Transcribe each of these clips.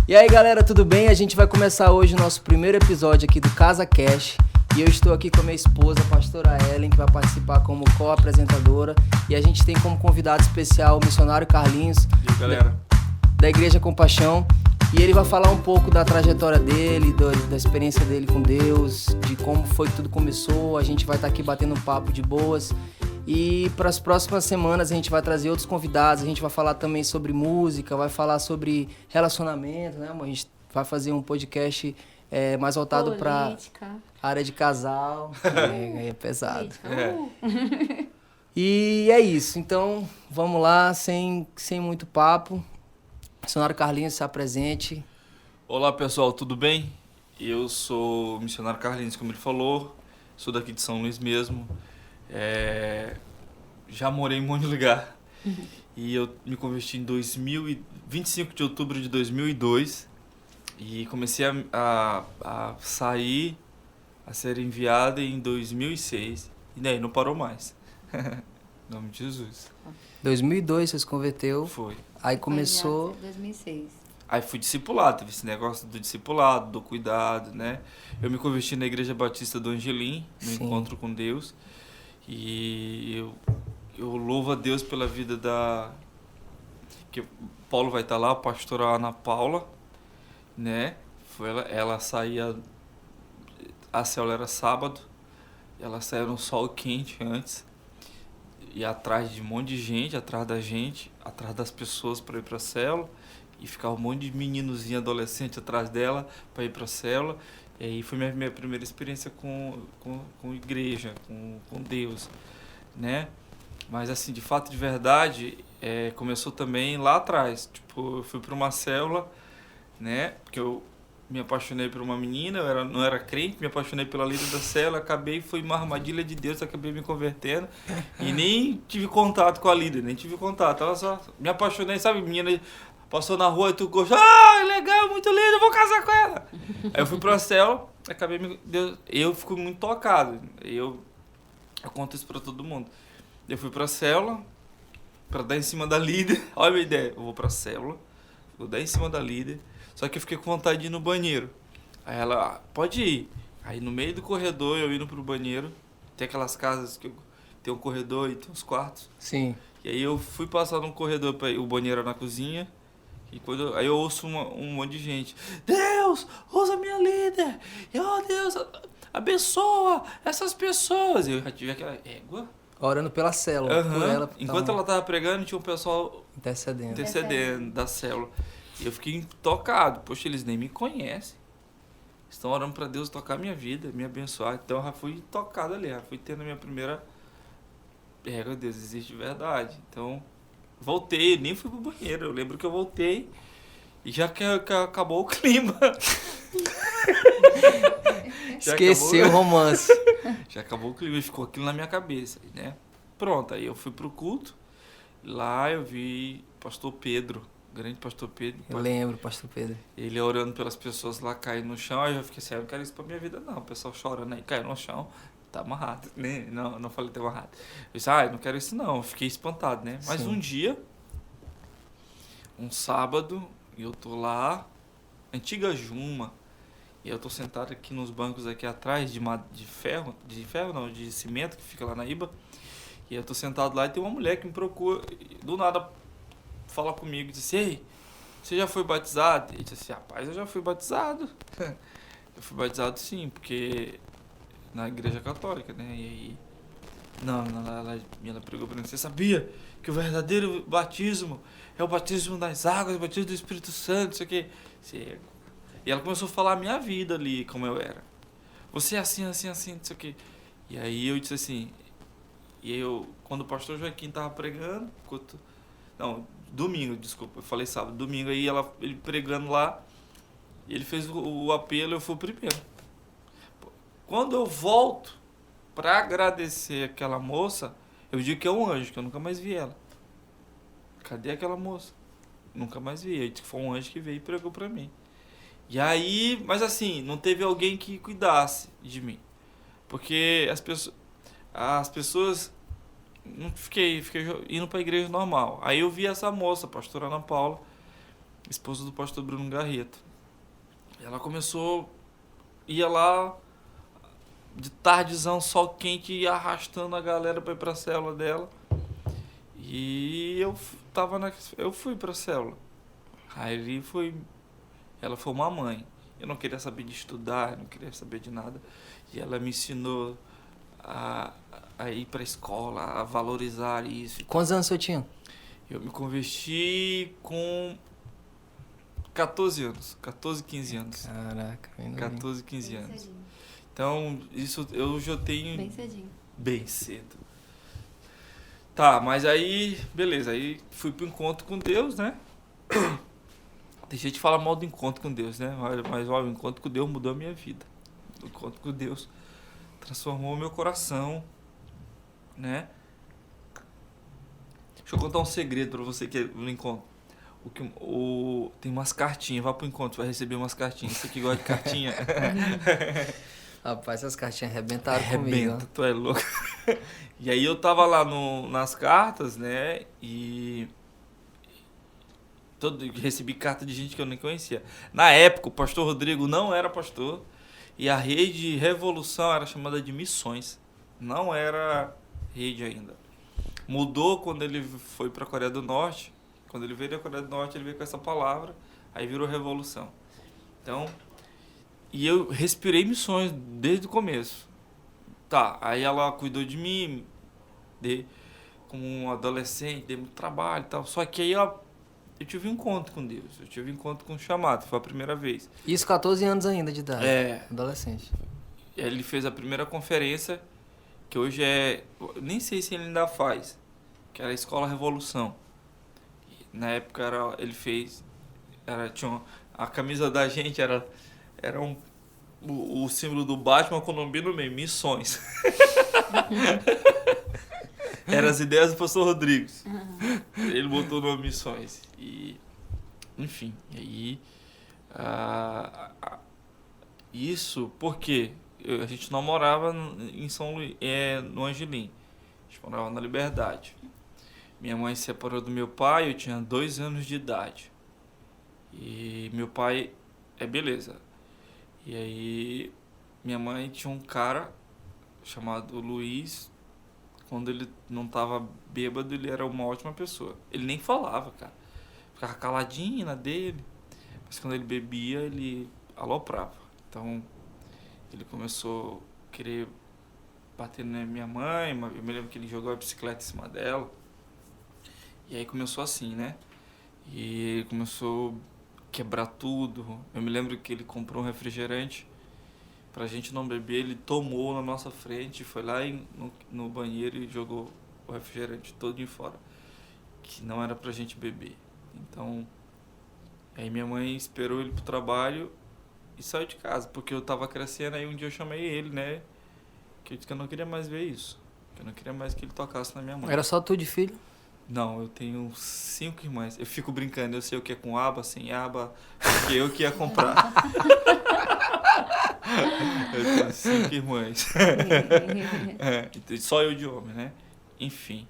E aí galera, tudo bem? A gente vai começar hoje o nosso primeiro episódio aqui do Casa Cash. E eu estou aqui com a minha esposa, a pastora Ellen, que vai participar como co-apresentadora. E a gente tem como convidado especial o missionário Carlinhos, E aí, galera? da Igreja Compaixão. E ele vai falar um pouco da trajetória dele, da experiência dele com Deus, de como foi que tudo começou. A gente vai estar aqui batendo um papo de boas. E para as próximas semanas a gente vai trazer outros convidados, a gente vai falar também sobre música, vai falar sobre relacionamento, né, amor? A gente vai fazer um podcast mais voltado para a área de casal, é pesado. E é isso, então vamos lá, sem muito papo. Missionário Carlinhos, se apresente. Olá, pessoal, tudo bem? Eu sou o missionário Carlinhos, como ele falou, sou daqui de São Luís mesmo. Já morei em um monte de lugar. E eu me converti em 25 de outubro de 2002 e comecei a sair, a ser enviado em 2006. E daí não parou mais. Em nome de Jesus. 2002 você se converteu, Foi. aí começou... Foi em 2006. Aí fui discipulado, teve esse negócio do discipulado, do cuidado, né? Eu me converti na Igreja Batista do Angelim, no Sim. encontro com Deus. E eu louvo a Deus pela vida que Paulo vai estar lá, a pastora Ana Paula, né? Ela saía, a célula era sábado, ela saía no sol quente antes, e atrás de um monte de gente, atrás da gente, atrás das pessoas para ir para a célula, e ficava um monte de meninozinho adolescente atrás dela para ir para a célula. E aí foi minha primeira experiência com igreja, com Deus, né? Mas assim, de fato, de verdade, começou também lá atrás. Tipo, eu fui para uma célula, né? Porque eu me apaixonei por uma menina, eu não era crente, me apaixonei pela líder da célula, foi uma armadilha de Deus, acabei me convertendo e nem tive contato com a líder, nem tive contato. Ela só me apaixonei, sabe, menina passou na rua e tu gostou, legal, muito lindo, eu vou casar com ela. Aí eu fui pra célula, eu fico muito tocado, eu conto isso pra todo mundo. Eu fui pra célula, pra dar em cima da líder, olha a minha ideia, eu vou pra célula, vou dar em cima da líder, só que eu fiquei com vontade de ir no banheiro. Aí ela, pode ir. Aí no meio do corredor, eu indo pro banheiro, tem aquelas casas que tem um corredor e tem uns quartos. Sim. E aí eu fui passar num corredor, o banheiro era na cozinha, e aí eu ouço um monte de gente. Deus, usa minha líder! Deus, abençoa essas pessoas! Eu já tive aquela égua. Orando pela célula, por ela. Enquanto ela tava pregando, tinha um pessoal intercedendo da célula. E eu fiquei tocado. Poxa, eles nem me conhecem. Estão orando para Deus tocar minha vida, me abençoar. Então eu já fui tocado ali, já fui tendo a minha primeira... Deus, existe de verdade. Então, voltei, nem fui pro banheiro. Eu lembro que eu voltei e já que acabou o clima. Esqueceu o romance. Já acabou o clima e ficou aquilo na minha cabeça, né? Pronto, aí eu fui pro culto. Lá eu vi pastor Pedro, grande pastor Pedro. Eu lembro, pastor Pedro. Ele orando pelas pessoas lá, caindo no chão. Aí eu já fiquei assim, eu não quero isso pra minha vida não. O pessoal chorando aí, caiu no chão. Tá amarrado, né? Não falei que tá amarrado. Eu disse, eu não quero isso não. Eu fiquei espantado, né? Mas um dia, um sábado, eu tô lá, antiga Juma, e eu tô sentado aqui nos bancos aqui atrás de cimento que fica lá na Iba. E eu tô sentado lá e tem uma mulher que me procura, do nada fala comigo, disse, ei, você já foi batizado? E disse assim, rapaz, eu já fui batizado. Eu fui batizado sim, porque na igreja católica, né? E aí, ela pregou pra mim, você sabia que o verdadeiro batismo é o batismo das águas, o batismo do Espírito Santo, isso aqui. E ela começou a falar a minha vida ali, como eu era. Você é assim, assim, assim, isso aqui. E aí eu disse assim, quando o pastor Joaquim tava pregando, domingo, desculpa, eu falei sábado, domingo, aí ele pregando lá, ele fez o apelo, eu fui o primeiro. Quando eu volto para agradecer aquela moça, eu digo que é um anjo, que eu nunca mais vi ela. Cadê aquela moça? Nunca mais vi. Eu disse que foi um anjo que veio e pregou para mim. E aí, mas assim, não teve alguém que cuidasse de mim. Porque as pessoas não fiquei indo para a igreja normal. Aí eu vi essa moça, a pastora Ana Paula, esposa do pastor Bruno Garreto. Ela começou, ia lá de tardezão, sol quente, e arrastando a galera para ir para a célula dela. E eu fui para a célula. Aí ela foi uma mãe. Eu não queria saber de estudar, não queria saber de nada. E ela me ensinou a ir para a escola, a valorizar isso. Quantos anos você tinha? Eu me converti com 14 anos, 14, 15 anos. Caraca, ainda 14, 15 Bem anos. cedinho. Então, isso eu já tenho Bem cedinho. bem cedo. Tá, mas aí, beleza, aí fui pro encontro com Deus, né? Deixei de falar mal do encontro com Deus, né? Mas ó, o encontro com Deus mudou a minha vida. O encontro com Deus transformou o meu coração, né? Deixa eu contar um segredo pra você que é no encontro. Tem umas cartinhas, vá pro encontro, vai receber umas cartinhas. Você que gosta de cartinha. Rapaz, essas cartinhas arrebentaram Arrebenta, comigo. tu é louco. E aí eu tava lá nas cartas, né? E recebi carta de gente que eu nem conhecia. Na época, o pastor Rodrigo não era pastor e a rede Revolução era chamada de Missões. Não era rede ainda. Mudou quando ele foi para a Coreia do Norte. Quando ele veio da Coreia do Norte, ele veio com essa palavra, aí virou Revolução. Então, e eu respirei missões desde o começo. Tá, aí ela cuidou de mim, como um adolescente, dei muito trabalho e tal. Só que aí eu tive um encontro com Deus, eu tive um encontro com o chamado, foi a primeira vez. Isso 14 anos ainda de idade. É. Adolescente. Ele fez a primeira conferência, que hoje nem sei se ele ainda faz, que era a Escola Revolução. Na época a camisa da gente era o símbolo do Batman com o nome no meio, Missões. Eram as ideias do pastor Rodrigues. Ele botou o nome Missões. E, enfim, aí isso porque a gente não morava em São Luís, no Angelim. A gente morava na Liberdade. Minha mãe se separou do meu pai, eu tinha 2 anos de idade. E meu pai beleza. E aí minha mãe tinha um cara chamado Luiz. Quando ele não tava bêbado, ele era uma ótima pessoa. Ele nem falava, cara. Ficava caladinho na dele. Mas quando ele bebia, ele aloprava. Então ele começou a querer bater na minha mãe. Eu me lembro que ele jogou a bicicleta em cima dela. E aí começou assim, né? E começou a quebrar tudo. Eu me lembro que ele comprou um refrigerante pra gente não beber. Ele tomou na nossa frente, foi lá no banheiro e jogou o refrigerante todo de fora. Que não era pra gente beber. Então, aí minha mãe esperou ele pro trabalho e saiu de casa. Porque eu tava crescendo, aí um dia eu chamei ele, né? Que eu disse que eu não queria mais ver isso. Que eu não queria mais que ele tocasse na minha mãe. Era só tu de filho? Não, eu tenho 5 irmãs. Eu fico brincando, eu sei o que é com aba, sem aba, porque eu que ia comprar. Eu tenho 5 irmãs. Então, só eu de homem, né? Enfim,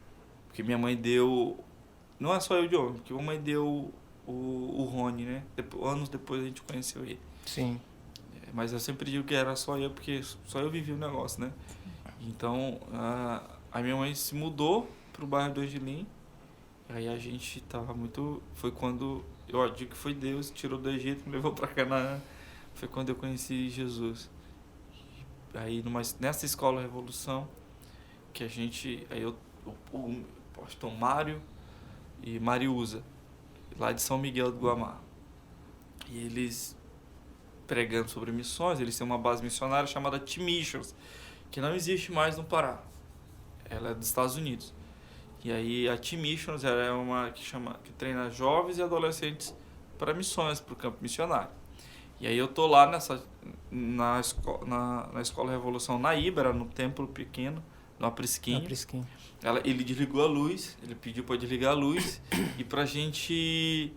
porque minha mãe deu... Não é só eu de homem, porque minha mãe deu o Rony, né? Anos depois a gente conheceu ele. Sim. Mas eu sempre digo que era só eu, porque só eu vivi o negócio, né? Então, a minha mãe se mudou pro bairro do Angelim. Aí a gente tava muito... Foi quando eu digo que foi Deus, tirou do Egito, me levou pra Canaã. Foi quando eu conheci Jesus. Aí nessa escola Revolução, que a gente... Aí o pastor Mário e Mariusa, lá de São Miguel do Guamá. E eles pregando sobre missões, eles têm uma base missionária chamada T-Missions, que não existe mais no Pará. Ela é dos Estados Unidos. E aí a T-Missions é uma que treina jovens e adolescentes para missões, para o campo missionário. E aí eu tô lá na Escola Revolução na Ibera, no templo pequeno, no Aprisquinho. Ele desligou a luz, ele pediu para desligar a luz e pra gente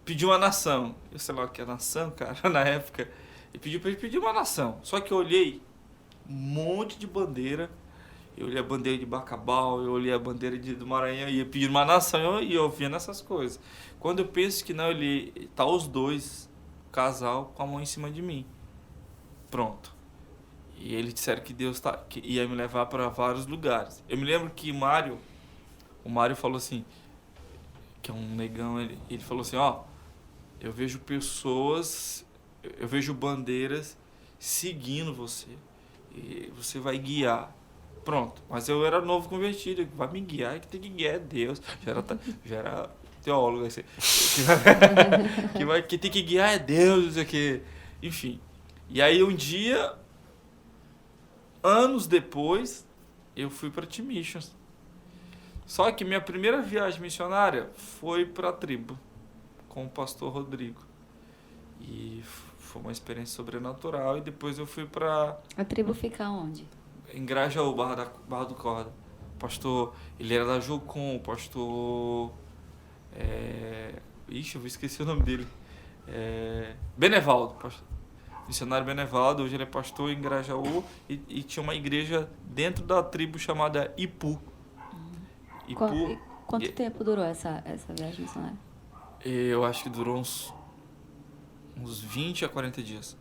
pedir uma nação. Eu sei lá o que é nação, cara, na época. Ele pediu pra gente pedir uma nação. Só que eu olhei um monte de bandeira. Eu olhei a bandeira de Bacabal, eu olhei a bandeira do Maranhão e ia pedir uma nação e eu via nessas coisas. Quando eu penso que não, ele tá os dois, o casal, com a mão em cima de mim. Pronto. E eles disseram que Deus que ia me levar para vários lugares. Eu me lembro que o Mário falou assim, que é um negão, ele falou assim, ó, eu vejo pessoas, eu vejo bandeiras seguindo você. E você vai guiar. Pronto. Mas eu era novo convertido, vai me guiar, que tem que guiar é Deus. Já era teólogo, assim. Que tem que guiar é Deus, não sei o que. Enfim. E aí um dia, anos depois, eu fui para T-Missions. Só que minha primeira viagem missionária foi para a tribo, com o pastor Rodrigo. E foi uma experiência sobrenatural. E depois eu fui para... A tribo fica onde? Em Grajaú, Barra do Corda. O pastor, ele era da Jocum, o pastor... Ixi, eu esqueci o nome dele. Benevaldo, pastor. Missionário Benevaldo, hoje ele é pastor em Grajaú e tinha uma igreja dentro da tribo chamada Ipu. Quanto tempo durou essa viagem missionária? Eu acho que durou uns 20 a 40 dias.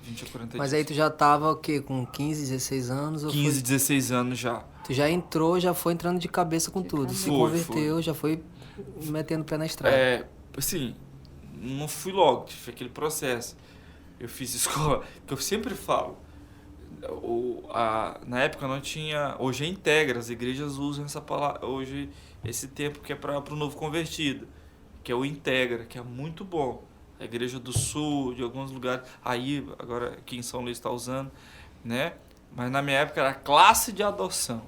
20 a 40 Mas dias. aí tu já tava o quê? Com 15, 16 anos? 15, 16 anos já. Tu já entrou, já foi entrando de cabeça com tudo. Se converteu, já foi metendo o pé na estrada. Assim, não fui logo, tive aquele processo. Eu fiz escola, que eu sempre falo. Na época não tinha... Hoje é Integra, as igrejas usam essa palavra. Hoje, esse tempo que é para o novo convertido, que é o Integra, que é muito bom. A igreja do Sul, de alguns lugares. Aí, agora aqui em São Luís está usando, né? Mas na minha época era classe de adoção.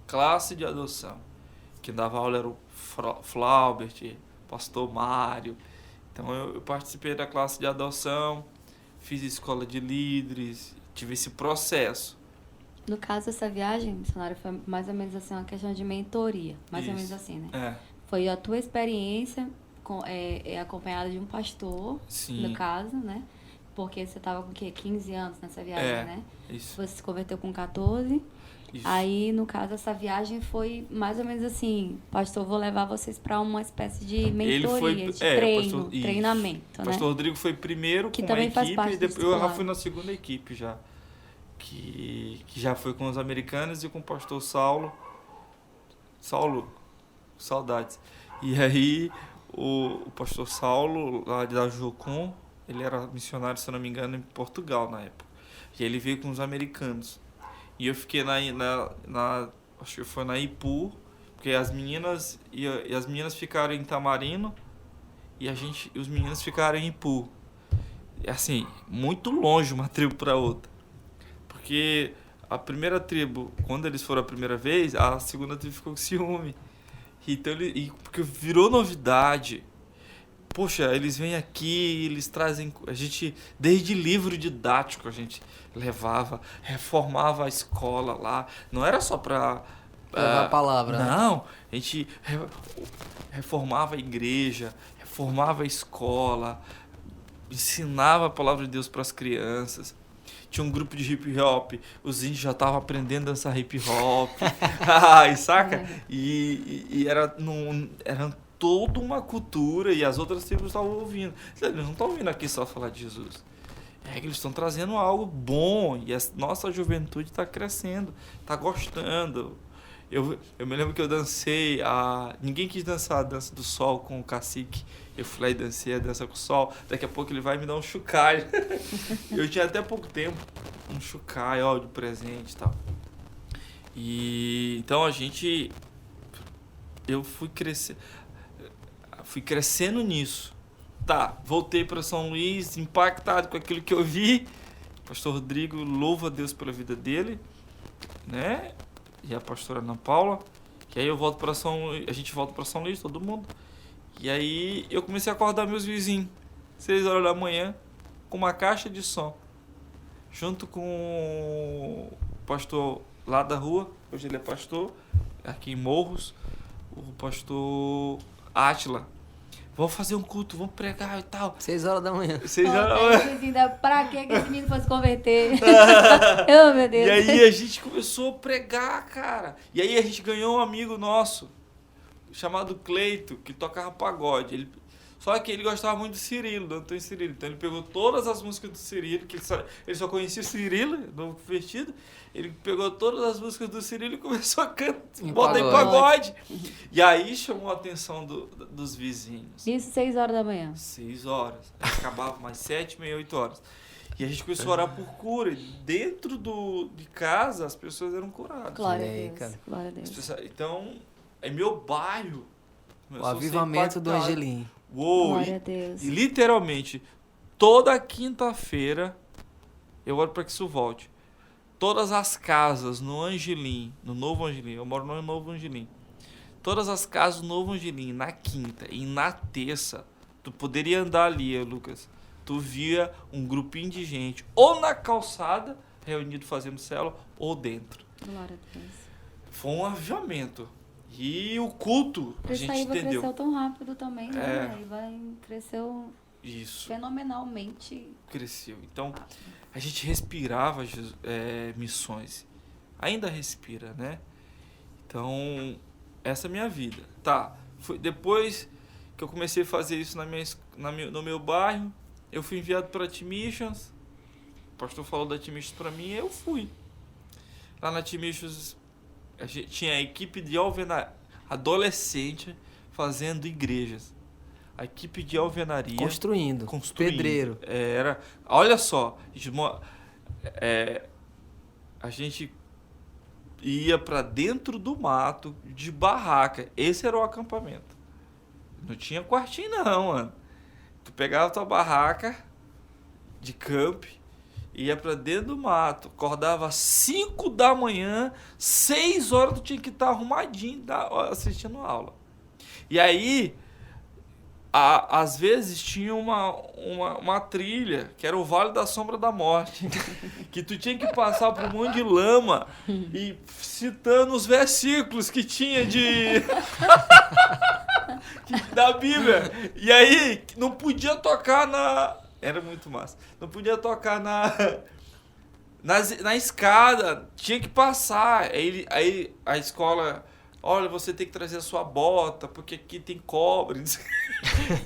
Classe de adoção. Quem dava aula era o Flaubert, pastor Mário. Então eu participei da classe de adoção, fiz escola de líderes, tive esse processo. No caso, essa viagem missionária foi mais ou menos assim, uma questão de mentoria. Mais ou menos assim, né? Foi a tua experiência acompanhada de um pastor, Sim. no caso, né? Porque você estava com o quê? 15 anos nessa viagem, né? Isso. Você se converteu com 14. Isso. Aí, no caso, essa viagem foi mais ou menos assim, pastor, vou levar vocês para uma espécie de mentoria, de treinamento, né? Pastor Rodrigo foi primeiro que com também uma equipe, e depois eu já fui na segunda equipe já. Que já foi com os americanos e com o pastor Saulo, saudades. E aí, o pastor Saulo, lá da Jocum, ele era missionário, se eu não me engano, em Portugal na época. E ele veio com os americanos. E eu fiquei acho que foi na Ipu, porque as meninas ficaram em Tamarino e os meninos ficaram em Ipu. E assim, muito longe uma tribo para outra. Porque a primeira tribo, quando eles foram a primeira vez, a segunda tribo ficou com ciúme. Então, porque virou novidade. Poxa, eles vêm aqui, eles trazem... A gente, desde livro didático, a gente levava, reformava a escola lá. Não era só para... levar a palavra. Não, a gente reformava a igreja, reformava a escola, ensinava a palavra de Deus para as crianças. Tinha um grupo de hip hop, os índios já estavam aprendendo a dançar hip hop. Saca? E era toda uma cultura e as outras tribos estavam ouvindo. Eles não estão vindo aqui só falar de Jesus. É que eles estão trazendo algo bom e a nossa juventude está crescendo, está gostando. Eu me lembro que eu dancei, ninguém quis dançar a dança do sol com o cacique. Eu fui lá e dancei a dança com o sol. Daqui a pouco ele vai me dar um chocalho. Eu tinha até pouco tempo um chocalho, de presente e tal. E então eu fui crescendo nisso. Tá, voltei para São Luís, impactado com aquilo que eu vi. O pastor Rodrigo, louva a Deus pela vida dele, né? E a pastora Ana Paula. E aí a gente volta para São Luís, todo mundo. E aí eu comecei a acordar meus vizinhos, 6 horas da manhã, com uma caixa de som. Junto com o pastor lá da rua, hoje ele é pastor, aqui em Morros, o pastor Átila. Vamos fazer um culto, vamos pregar e tal. 6 horas da manhã. 6 horas da manhã. Pra que esse menino fosse converter? Oh, meu Deus. E aí a gente começou a pregar, cara. E aí a gente ganhou um amigo nosso, chamado Cleito, que tocava pagode. Só que ele gostava muito do Cirilo, do Antônio Cirilo. Então ele pegou todas as músicas do Cirilo, que ele só conhecia o Cirilo, Novo Convertido. Ele pegou todas as músicas do Cirilo e começou a botar em pagode. E aí chamou a atenção dos vizinhos. Isso 6 horas da manhã. 6 horas. Aí acabava mais 7, meia, 8 horas. E a gente começou a orar por cura. Dentro de casa, as pessoas eram curadas. Glória a Deus. Cara. Glória a Deus. Pessoas, então, é meu bairro. O avivamento do Angelim. Uou! Glória a Deus. E literalmente, toda quinta-feira, eu oro para que isso volte. Todas as casas no Angelim, no Novo Angelim, eu moro no Novo Angelim. Todas as casas do Novo Angelim, na quinta e na terça, tu poderia andar ali, Lucas. Tu via um grupinho de gente, ou na calçada, reunido fazendo célula, ou dentro. Glória a Deus. Foi um avivamento. E o culto, a gente entendeu. Cresceu tão rápido também, né? Cresceu isso. Fenomenalmente. Cresceu. Então, a gente respirava missões. Ainda respira, né? Então, essa é a minha vida. Tá, foi depois que eu comecei a fazer isso no meu bairro, eu fui enviado para a Team Missions. O pastor falou da Team Missions para mim e eu fui. Lá na Team Missions, a gente tinha a equipe de adolescente fazendo igrejas. A equipe de alvenaria... Construindo. Pedreiro. Olha só, a gente ia para dentro do mato, de barraca. Esse era o acampamento. Não tinha quartinho não, mano. Tu pegava tua barraca de camp, ia pra dentro do mato, acordava às 5 da manhã, 6 horas tu tinha que estar arrumadinho assistindo a aula. E aí, às vezes tinha uma trilha, que era o Vale da Sombra da Morte, que tu tinha que passar por um monte de lama e citando os versículos que tinha da Bíblia. E aí, não podia tocar Era muito massa. Não podia tocar na escada. Tinha que passar. Aí a escola... Olha, você tem que trazer a sua bota, porque aqui tem cobre.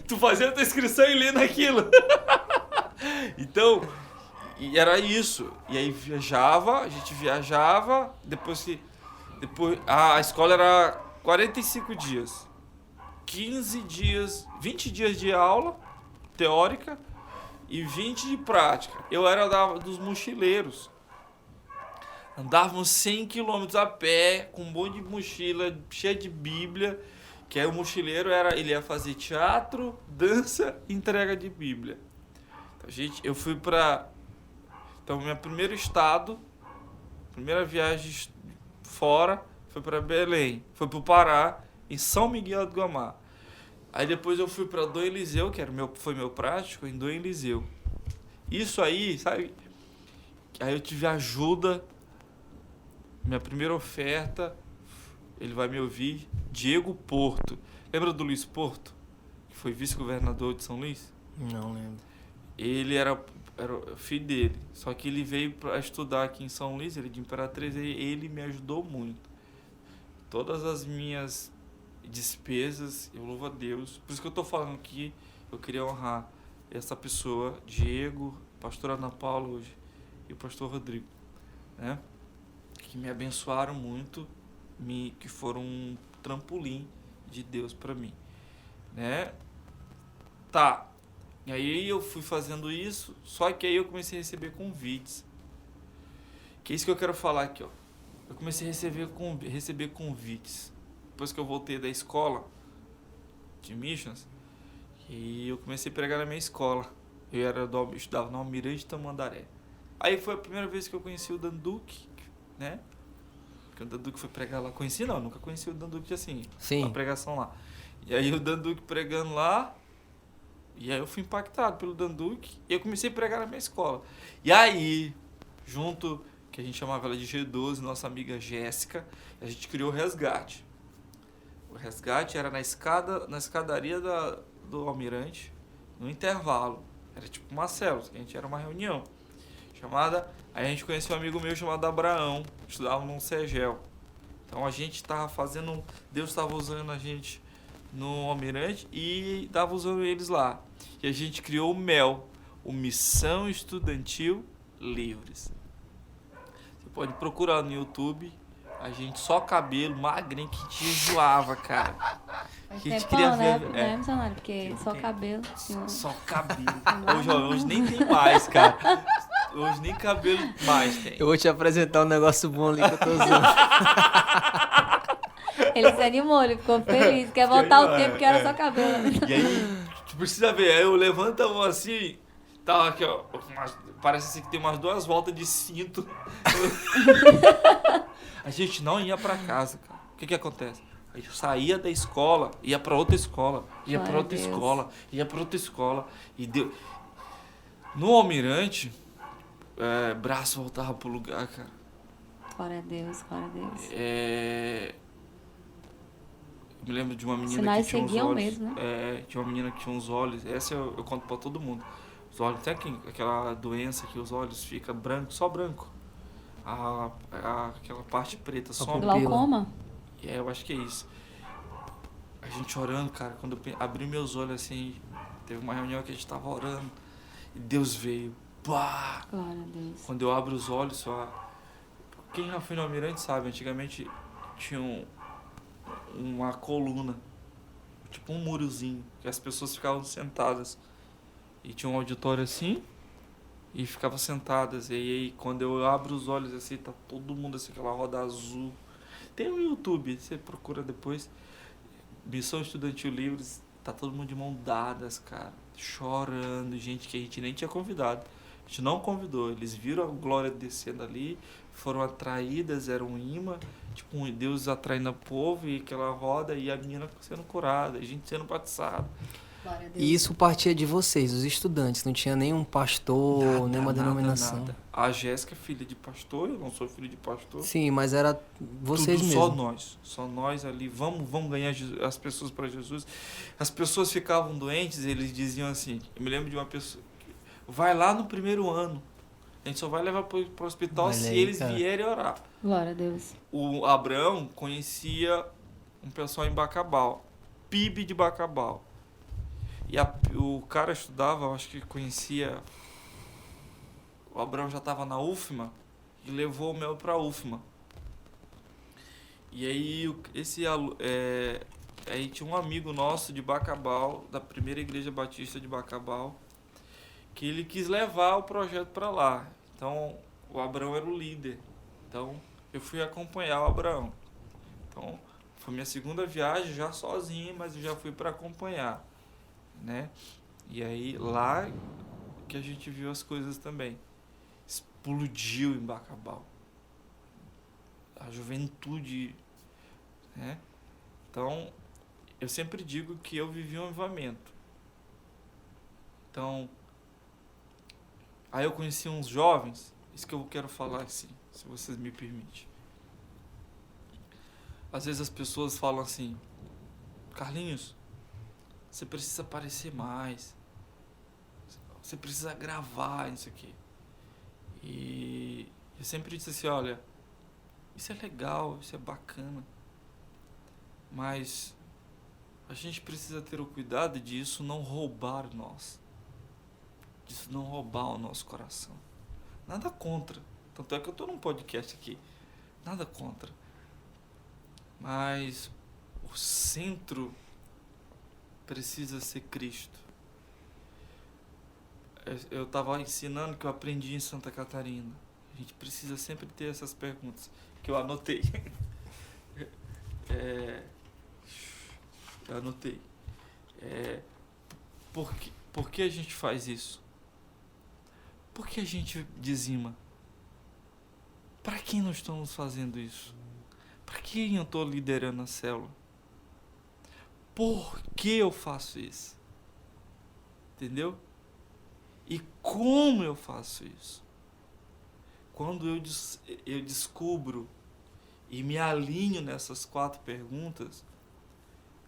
Tu fazia a tua inscrição e lendo aquilo. Então, e era isso. E aí a gente viajava. Depois a escola era 45 dias. 15 dias, 20 dias de aula teórica e 20 de prática. Eu era dos mochileiros. Andávamos 100 km a pé, com um monte de mochila, cheia de Bíblia, que aí o mochileiro ele ia fazer teatro, dança e entrega de Bíblia. Então, eu fui meu primeiro estado, primeira viagem fora, foi para Belém, foi para o Pará, em São Miguel do Guamá. Aí depois eu fui para Dom Eliseu, que foi meu prático, em Dom Eliseu. Isso aí, sabe? Aí eu tive ajuda. Minha primeira oferta, ele vai me ouvir, Diego Porto. Lembra do Luiz Porto? Que foi vice-governador de São Luís? Não lembro. Ele era o filho dele. Só que ele veio para estudar aqui em São Luís, ele de Imperatriz, e ele me ajudou muito. Todas as minhas despesas, eu louvo a Deus. Por isso que eu estou falando que eu queria honrar essa pessoa, Diego, a pastora Ana Paula hoje, e o pastor Rodrigo, né? Que me abençoaram muito, que foram um trampolim de Deus para mim, né? Tá. E aí eu fui fazendo isso, só que aí eu comecei a receber convites. Que é isso que eu quero falar aqui, ó. Eu comecei a receber convites. Depois que eu voltei da escola de Missions, e eu comecei a pregar na minha escola. Eu estudava no Almirante Tamandaré. Aí foi a primeira vez que eu conheci o Dan Duque, né? Porque o Dan Duque foi pregar lá. Conheci não, nunca conheci o Dan Duque assim. Sim. Uma pregação lá. E aí o Dan Duque pregando lá. E aí eu fui impactado pelo Dan Duque. E eu comecei a pregar na minha escola. E aí, junto, que a gente chamava ela de G12, nossa amiga Jéssica, a gente criou o Resgate. O Resgate era na escadaria do Almirante, no intervalo. Era tipo uma célula, a gente era uma reunião. Aí a gente conheceu um amigo meu chamado Abraão, estudava num CEGEL. Então a gente estava fazendo, Deus estava usando a gente no Almirante e tava usando eles lá. E a gente criou o MEL, o Missão Estudantil Livres. Você pode procurar no YouTube, a gente só cabelo, magrinho, que te enjoava, cara. Que a gente queria ver. Né, missionário? Porque só cabelo. Só cabelo. Hoje nem tem mais, cara. Hoje nem cabelo mais tem. Eu vou te apresentar um negócio bom ali que eu tô usando. Ele se animou, ele ficou feliz. Quer voltar o tempo que era só cabelo. E aí, tu precisa ver, aí eu levanto a mão assim, tá aqui, ó. Parece assim que tem umas 2 voltas de cinto. A gente não ia pra casa, cara. O que acontece? A gente saía da escola, ia pra outra escola, ia pra outra escola, ia pra outra escola. E deu. No Almirante, braço voltava pro lugar, cara. Glória a Deus, glória a Deus. Eu me lembro de uma menina Sinais que tinha uns olhos. Mesmo, né? Tinha uma menina que tinha uns olhos. Essa eu conto pra todo mundo. Os olhos, tem aquela doença que os olhos ficam branco, só branco. Aquela parte preta, só glaucoma? Eu acho que é isso. A gente orando, cara, quando eu abri meus olhos assim, teve uma reunião que a gente tava orando e Deus veio. Pá! Glória a Deus. Quando eu abro os olhos, só. Quem já foi no Almirante sabe, antigamente tinha uma coluna, tipo um murozinho, que as pessoas ficavam sentadas. E tinha um auditório assim, e ficavam sentadas. E aí, quando eu abro os olhos assim, tá todo mundo assim, aquela roda azul. Tem no YouTube, você procura depois. Missão Estudantil Livres, tá todo mundo de mão dadas, cara. Chorando, gente que a gente nem tinha convidado. A gente não convidou, eles viram a glória descendo ali, foram atraídas, era um imã, tipo um Deus atraindo o povo e aquela roda e a menina sendo curada, a gente sendo batizado. E isso partia de vocês, os estudantes, não tinha nenhum pastor, nenhuma denominação. Nada. A Jéssica é filha de pastor, eu não sou filho de pastor. Sim, mas era vocês mesmos. Só nós ali, vamos ganhar as pessoas para Jesus. As pessoas ficavam doentes, eles diziam assim, eu me lembro de uma pessoa, vai lá no primeiro ano, a gente só vai levar para o hospital se eles vierem orar. Glória a Deus. O Abraão conhecia um pessoal em Bacabal, PIB de Bacabal. E o cara estudava, eu acho que conhecia. O Abraão já estava na UFMA e levou o Mel para a UFMA. E aí aí tinha um amigo nosso de Bacabal, da primeira igreja batista de Bacabal, que ele quis levar o projeto para lá. Então o Abraão era o líder. Então eu fui acompanhar o Abraão. Então foi minha segunda viagem, já sozinho, mas eu já fui para acompanhar. Né? E aí lá que a gente viu as coisas também. Explodiu em Bacabal. A juventude, né? Então, eu sempre digo que eu vivi um avivamento. Então, aí eu conheci uns jovens, isso que eu quero falar assim, se vocês me permitem. Às vezes as pessoas falam assim, Carlinhos, você precisa aparecer mais. Você precisa gravar isso aqui. E eu sempre disse assim, olha, isso é legal, isso é bacana. Mas a gente precisa ter o cuidado de isso não roubar nós. Disso não roubar o nosso coração. Nada contra. Tanto é que eu estou num podcast aqui. Nada contra. Mas o centro precisa ser Cristo. Eu estava ensinando que eu aprendi em Santa Catarina. A gente precisa sempre ter essas perguntas que eu anotei. Eu anotei. Por que a gente faz isso? Por que a gente dizima? Para quem nós estamos fazendo isso? Para quem eu estou liderando a célula? Por que eu faço isso? Entendeu? E como eu faço isso? Quando eu descubro e me alinho nessas 4 perguntas,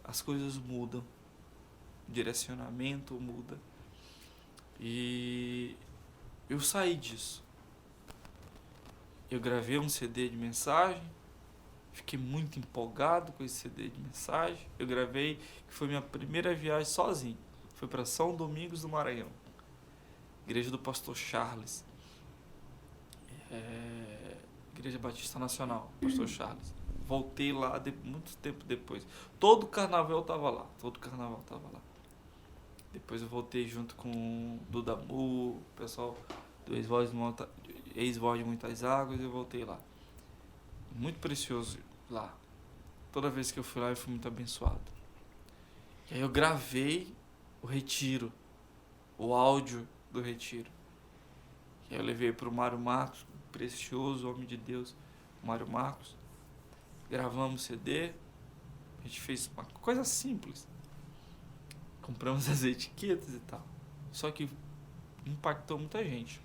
as coisas mudam. O direcionamento muda. E eu saí disso. Eu gravei um CD de mensagem, Fiquei muito empolgado com esse CD de mensagem. Eu gravei, que foi minha primeira viagem sozinho. Foi para São Domingos do Maranhão. Igreja do Pastor Charles. Igreja Batista Nacional, Pastor Charles. Voltei lá muito tempo depois. Todo carnaval eu tava lá. Depois eu voltei junto com o Dudamu, o pessoal do ex-voz de Muitas Águas, eu voltei lá. Muito precioso lá. Toda vez que eu fui lá, eu fui muito abençoado. E aí eu gravei o retiro, o áudio do retiro. E aí eu levei para o Mário Marcos, precioso homem de Deus, Mário Marcos. Gravamos CD, a gente fez uma coisa simples. Compramos as etiquetas e tal. Só que impactou muita gente.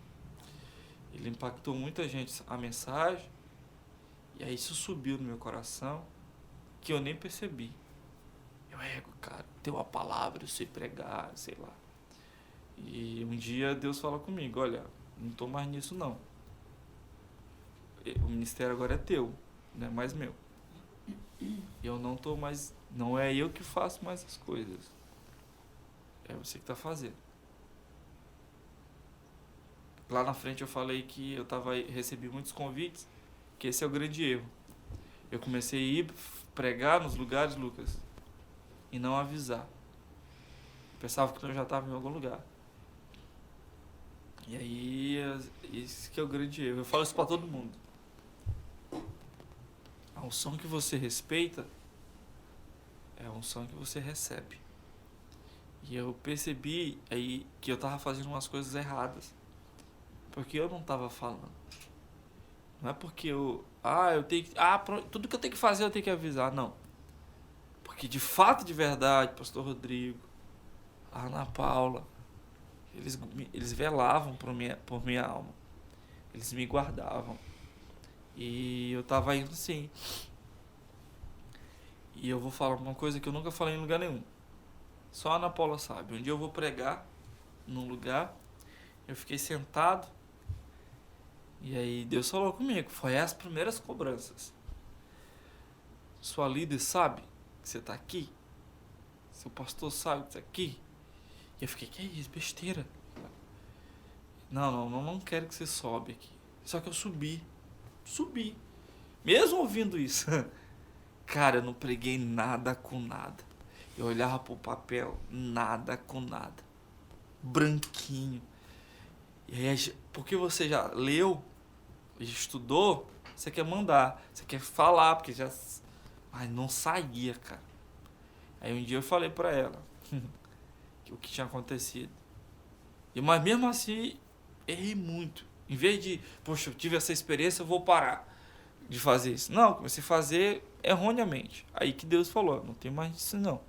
Ele impactou muita gente, a mensagem. E aí isso subiu no meu coração, que eu nem percebi. Cara, tem uma palavra, eu sei pregar, sei lá. E um dia Deus fala comigo, olha, não tô mais nisso não. O ministério agora é teu, não é mais meu. Eu não tô mais, não é eu que faço mais as coisas. É você que tá fazendo. Lá na frente eu falei que recebi muitos convites, que esse é o grande erro. Eu comecei a ir pregar nos lugares, Lucas, e não avisar. Eu pensava que eu já estava em algum lugar. E aí, esse que é o grande erro. Eu falo isso para todo mundo. A unção que você respeita é a unção que você recebe. E eu percebi aí que eu estava fazendo umas coisas erradas. Porque eu não estava falando. Não é porque eu tenho que... tudo que eu tenho que fazer eu tenho que avisar. Não. Porque de fato, de verdade, Pastor Rodrigo, a Ana Paula, eles velavam por minha alma. Eles me guardavam. E eu tava indo assim. E eu vou falar uma coisa que eu nunca falei em lugar nenhum. Só a Ana Paula sabe. Um dia eu vou pregar num lugar, eu fiquei sentado, e aí Deus falou comigo. Foi as primeiras cobranças. Sua líder sabe que você tá aqui? Seu pastor sabe que você tá aqui? E eu fiquei, que é isso? Besteira. Não quero que você sobe aqui. Só que eu subi. Mesmo ouvindo isso. Cara, eu não preguei nada com nada. Eu olhava pro papel, nada com nada. Branquinho. E aí, porque você já leu, estudou, você quer mandar, você quer falar, porque já... Mas não saía, cara. Aí um dia eu falei pra ela o que tinha acontecido. Mas mesmo assim, errei muito. Em vez de, poxa, eu tive essa experiência, eu vou parar de fazer isso. Não, comecei a fazer erroneamente. Aí que Deus falou, não tem mais isso não.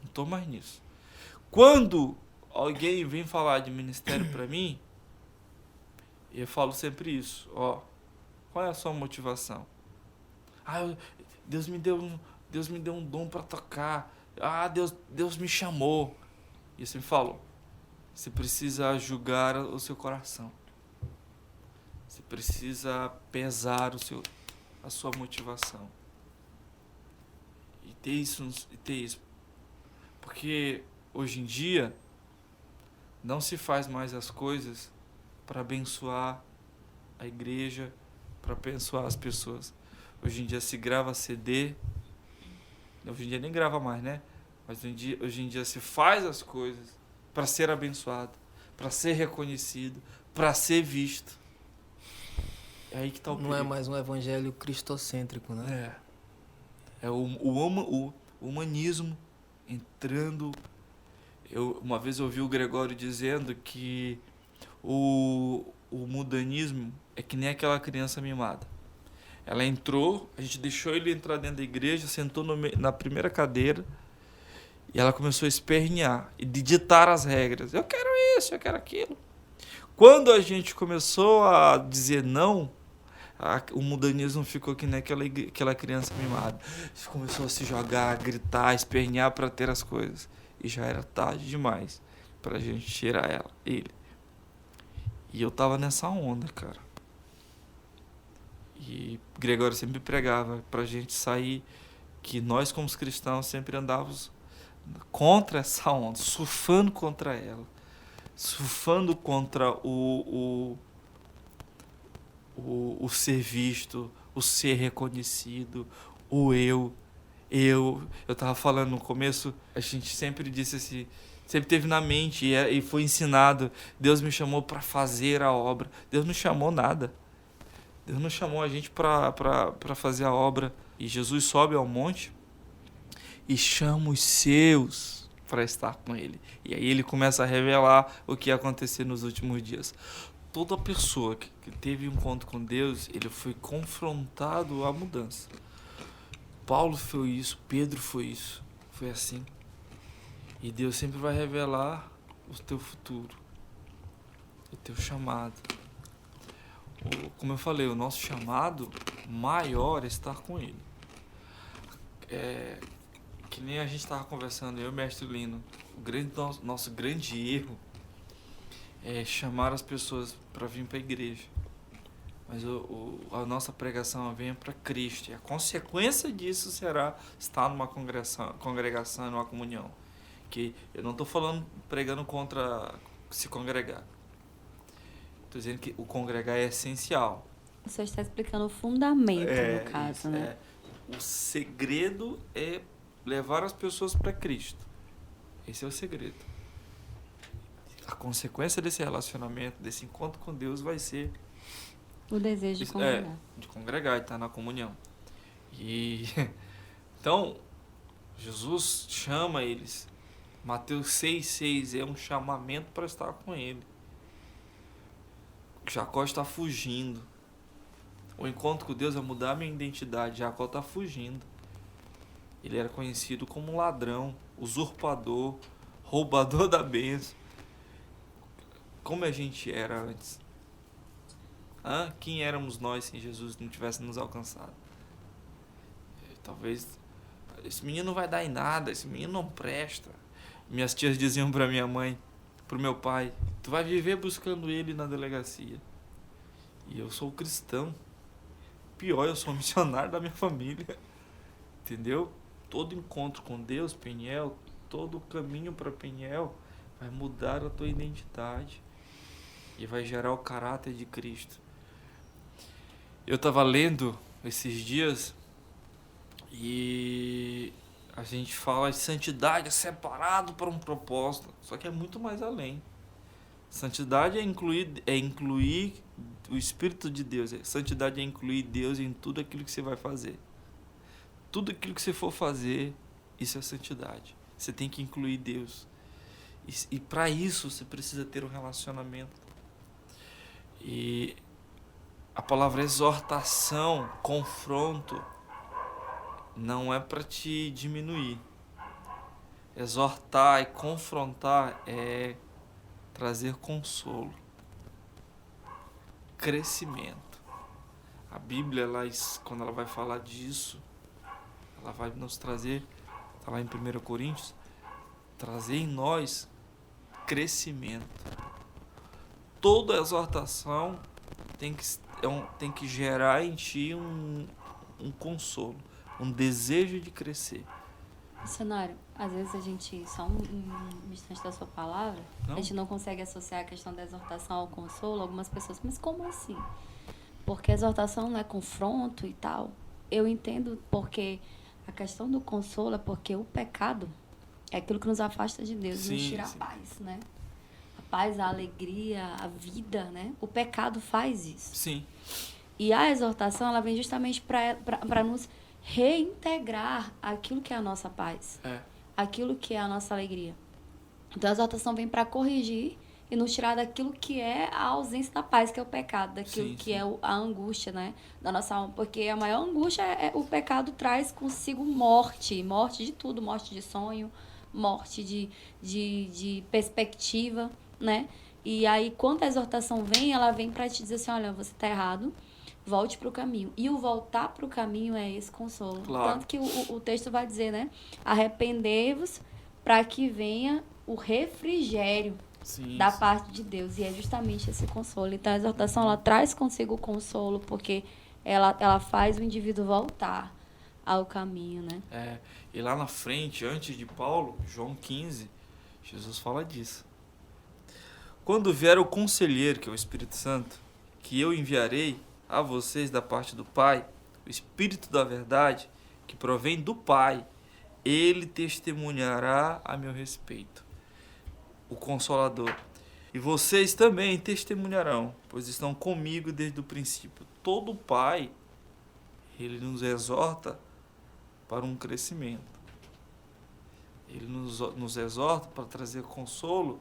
Não tô mais nisso. Quando alguém vem falar de ministério pra mim, eu falo sempre isso. Qual é a sua motivação? Deus me deu um dom para tocar. Deus me chamou. E eu sempre falo, você precisa julgar o seu coração. Você precisa pesar a sua motivação. E ter isso. Porque hoje em dia não se faz mais as coisas para abençoar a igreja, para abençoar as pessoas. Hoje em dia se grava CD. Hoje em dia nem grava mais, né? Mas hoje em dia se faz as coisas para ser abençoado, para ser reconhecido, para ser visto. É aí que tá o perigo. Não é mais um evangelho cristocêntrico, né? É o humanismo entrando. Uma vez eu ouvi o Gregório dizendo que o mundanismo é que nem aquela criança mimada. Ela entrou, a gente deixou ele entrar dentro da igreja, sentou na primeira cadeira e ela começou a espernear e ditar as regras. Eu quero isso, eu quero aquilo. Quando a gente começou a dizer não, o mundanismo ficou que nem aquela criança mimada. Começou a se jogar, a gritar, a espernear para ter as coisas. E já era tarde demais para a gente tirar ele. E eu tava nessa onda, cara. E Gregório sempre pregava para a gente sair, que nós como cristãos sempre andávamos contra essa onda, surfando contra ela, surfando contra o ser visto, o ser reconhecido, o eu. Eu estava falando no começo, a gente sempre disse assim, sempre teve na mente e foi ensinado, Deus me chamou para fazer a obra. Deus não chamou nada. Deus não chamou a gente para fazer a obra. E Jesus sobe ao monte e chama os seus para estar com ele. E aí ele começa a revelar o que ia acontecer nos últimos dias. Toda pessoa que teve um encontro com Deus, ele foi confrontado à mudança. Paulo foi isso, Pedro foi isso, foi assim. E Deus sempre vai revelar o teu futuro, o teu chamado. Como eu falei, o nosso chamado maior é estar com Ele. Que nem a gente estava conversando, eu e o mestre Lino, nosso grande erro é chamar as pessoas para vir para a igreja. Mas a nossa pregação vem para Cristo. E a consequência disso será estar numa congregação, numa comunhão. Que eu não estou pregando contra se congregar. Estou dizendo que o congregar é essencial. O senhor está explicando o fundamento, no caso, isso, né? O segredo é levar as pessoas para Cristo. Esse é o segredo. A consequência desse relacionamento, desse encontro com Deus vai ser o desejo de congregar. De congregar e estar na comunhão. E então, Jesus chama eles. Mateus 6,6 é um chamamento para estar com ele. Jacó está fugindo. O encontro com Deus é mudar a minha identidade. Jacó está fugindo. Ele era conhecido como um ladrão, usurpador, roubador da bênção. Como a gente era antes? Quem éramos nós se Jesus não tivesse nos alcançado? Talvez esse menino não vai dar em nada, esse menino não presta. Minhas tias diziam para minha mãe, para o meu pai, tu vai viver buscando ele na delegacia. E eu sou cristão. Pior, eu sou missionário da minha família. Entendeu? Todo encontro com Deus, Peniel, todo caminho para Peniel vai mudar a tua identidade e vai gerar o caráter de Cristo. Eu estava lendo esses dias e a gente fala de santidade, é separado para um propósito, só que é muito mais além. Santidade é incluir o Espírito de Deus. Santidade é incluir Deus em tudo aquilo que você vai fazer. Tudo aquilo que você for fazer, isso é santidade. Você tem que incluir Deus. E para isso você precisa ter um relacionamento. E a palavra exortação, confronto, não é para te diminuir. Exortar e confrontar é trazer consolo, crescimento. A Bíblia, quando ela vai falar disso, ela vai nos trazer, está lá em 1 Coríntios, trazer em nós crescimento. Toda exortação tem que gerar em ti um consolo, um desejo de crescer. Missionário, às vezes a gente, só um instante da sua palavra, a gente não consegue associar a questão da exortação ao consolo. Algumas pessoas, mas como assim? Porque a exortação não é confronto e tal. Eu entendo porque a questão do consolo é porque o pecado é aquilo que nos afasta de Deus, nos tira a paz, né? A paz, a alegria, a vida, né? O pecado faz isso. Sim. E a exortação, ela vem justamente para nos reintegrar aquilo que é a nossa paz, aquilo que é a nossa alegria. Então a exortação vem para corrigir e nos tirar daquilo que é a ausência da paz, que é o pecado, daquilo que é a angústia, né, da nossa alma, porque a maior angústia o pecado traz consigo morte de tudo, morte de sonho, morte de perspectiva, né? E aí quando a exortação vem, ela vem para te dizer assim, olha, você está errado, volte para o caminho. E o voltar para o caminho é esse consolo. Claro. Tanto que o texto vai dizer, né? Arrependei-vos para que venha o refrigério da parte de Deus. E é justamente esse consolo. Então, a exortação, ela traz consigo o consolo, porque ela faz o indivíduo voltar ao caminho, né? E lá na frente, antes de Paulo, João 15, Jesus fala disso. Quando vier o conselheiro, que é o Espírito Santo, que eu enviarei a vocês da parte do Pai, o Espírito da verdade, que provém do Pai, ele testemunhará a meu respeito. O Consolador. E vocês também testemunharão, pois estão comigo desde o princípio. Todo pai, ele nos exorta para um crescimento. Ele nos exorta para trazer consolo,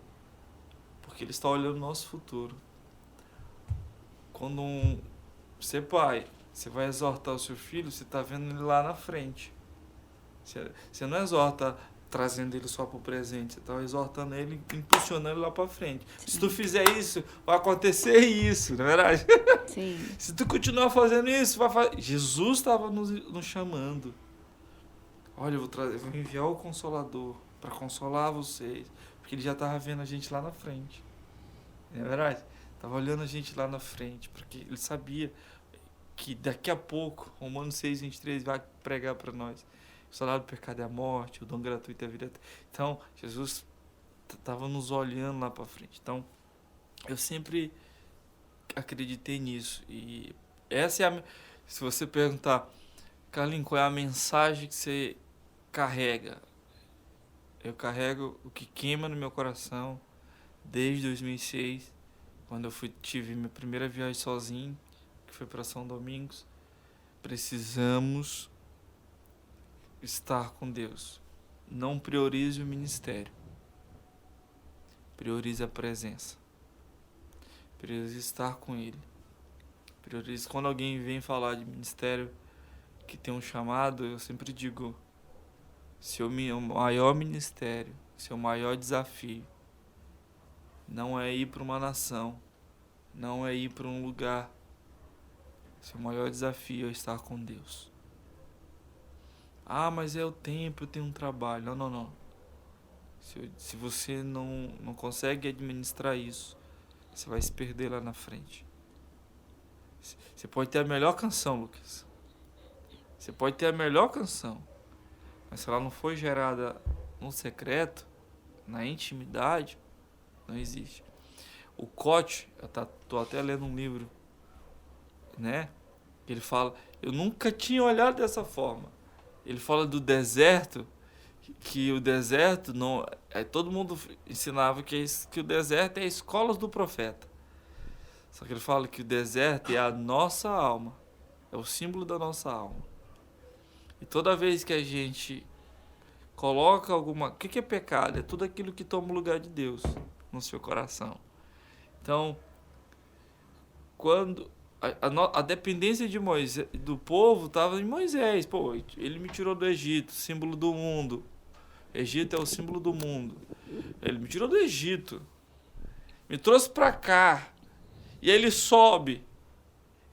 porque ele está olhando o nosso futuro. Quando você é pai, você vai exortar o seu filho, você está vendo ele lá na frente. Você não exorta trazendo ele só para o presente, você está exortando ele, impulsionando ele lá para frente. Sim. Se tu fizer isso, vai acontecer isso, não é verdade? Sim. Se tu continuar fazendo isso, vai fazer... Jesus estava nos chamando. Olha, eu vou enviar o Consolador para consolar vocês, porque ele já estava vendo a gente lá na frente. Não é verdade? Estava olhando a gente lá na frente, porque ele sabia que daqui a pouco, Romanos 6:23 vai pregar para nós. O salário do pecado é a morte, o dom gratuito é a vida. Então, Jesus estava nos olhando lá para frente. Então, eu sempre acreditei nisso. E essa é se você perguntar, Carlinhos, qual é a mensagem que você carrega? Eu carrego o que queima no meu coração desde 2006, quando eu tive minha primeira viagem sozinho, que foi para São Domingos. Precisamos estar com Deus. Não priorize o ministério. Priorize a presença. Priorize estar com Ele. Priorize quando alguém vem falar de ministério que tem um chamado, eu sempre digo, seu maior ministério, seu maior desafio não é ir para uma nação, não é ir para um lugar. Seu maior desafio é estar com Deus. Ah, mas é o tempo, eu tenho um trabalho. Não. Se você não consegue administrar isso, você vai se perder lá na frente. Você pode ter a melhor canção, Lucas. Você pode ter a melhor canção. Mas se ela não for gerada no secreto, na intimidade, não existe. O Koch, eu tô até lendo um livro, né? Ele fala, eu nunca tinha olhado dessa forma. Ele fala do deserto, que o deserto não... todo mundo ensinava que o deserto é a escola do profeta. Só que ele fala que o deserto é a nossa alma. É o símbolo da nossa alma. E toda vez que a gente coloca alguma... O que é pecado? É tudo aquilo que toma o lugar de Deus no seu coração. Então, quando... A dependência de Moisés, do povo estava em Moisés. Pô, ele me tirou do Egito, símbolo do mundo. Egito é o símbolo do mundo. Ele me tirou do Egito, me trouxe para cá, e aí ele sobe.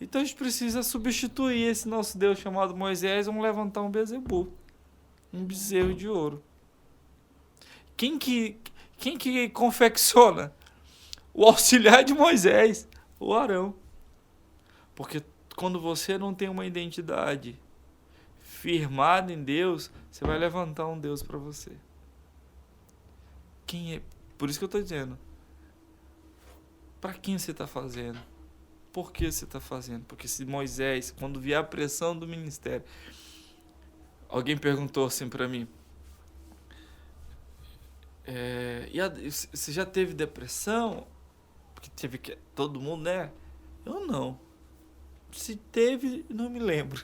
Então a gente precisa substituir esse nosso Deus chamado Moisés. Vamos levantar um Bezebu, um bezerro de ouro. Quem que confecciona? O auxiliar de Moisés, o Arão. Porque quando você não tem uma identidade firmada em Deus, você vai levantar um Deus para você. Quem é? Por isso que eu estou dizendo. Para quem você está fazendo? Por que você está fazendo? Porque se Moisés, quando vier a pressão do ministério... Alguém perguntou assim para mim... você já teve depressão? Porque teve que... Todo mundo, né? Eu não. Se teve, não me lembro.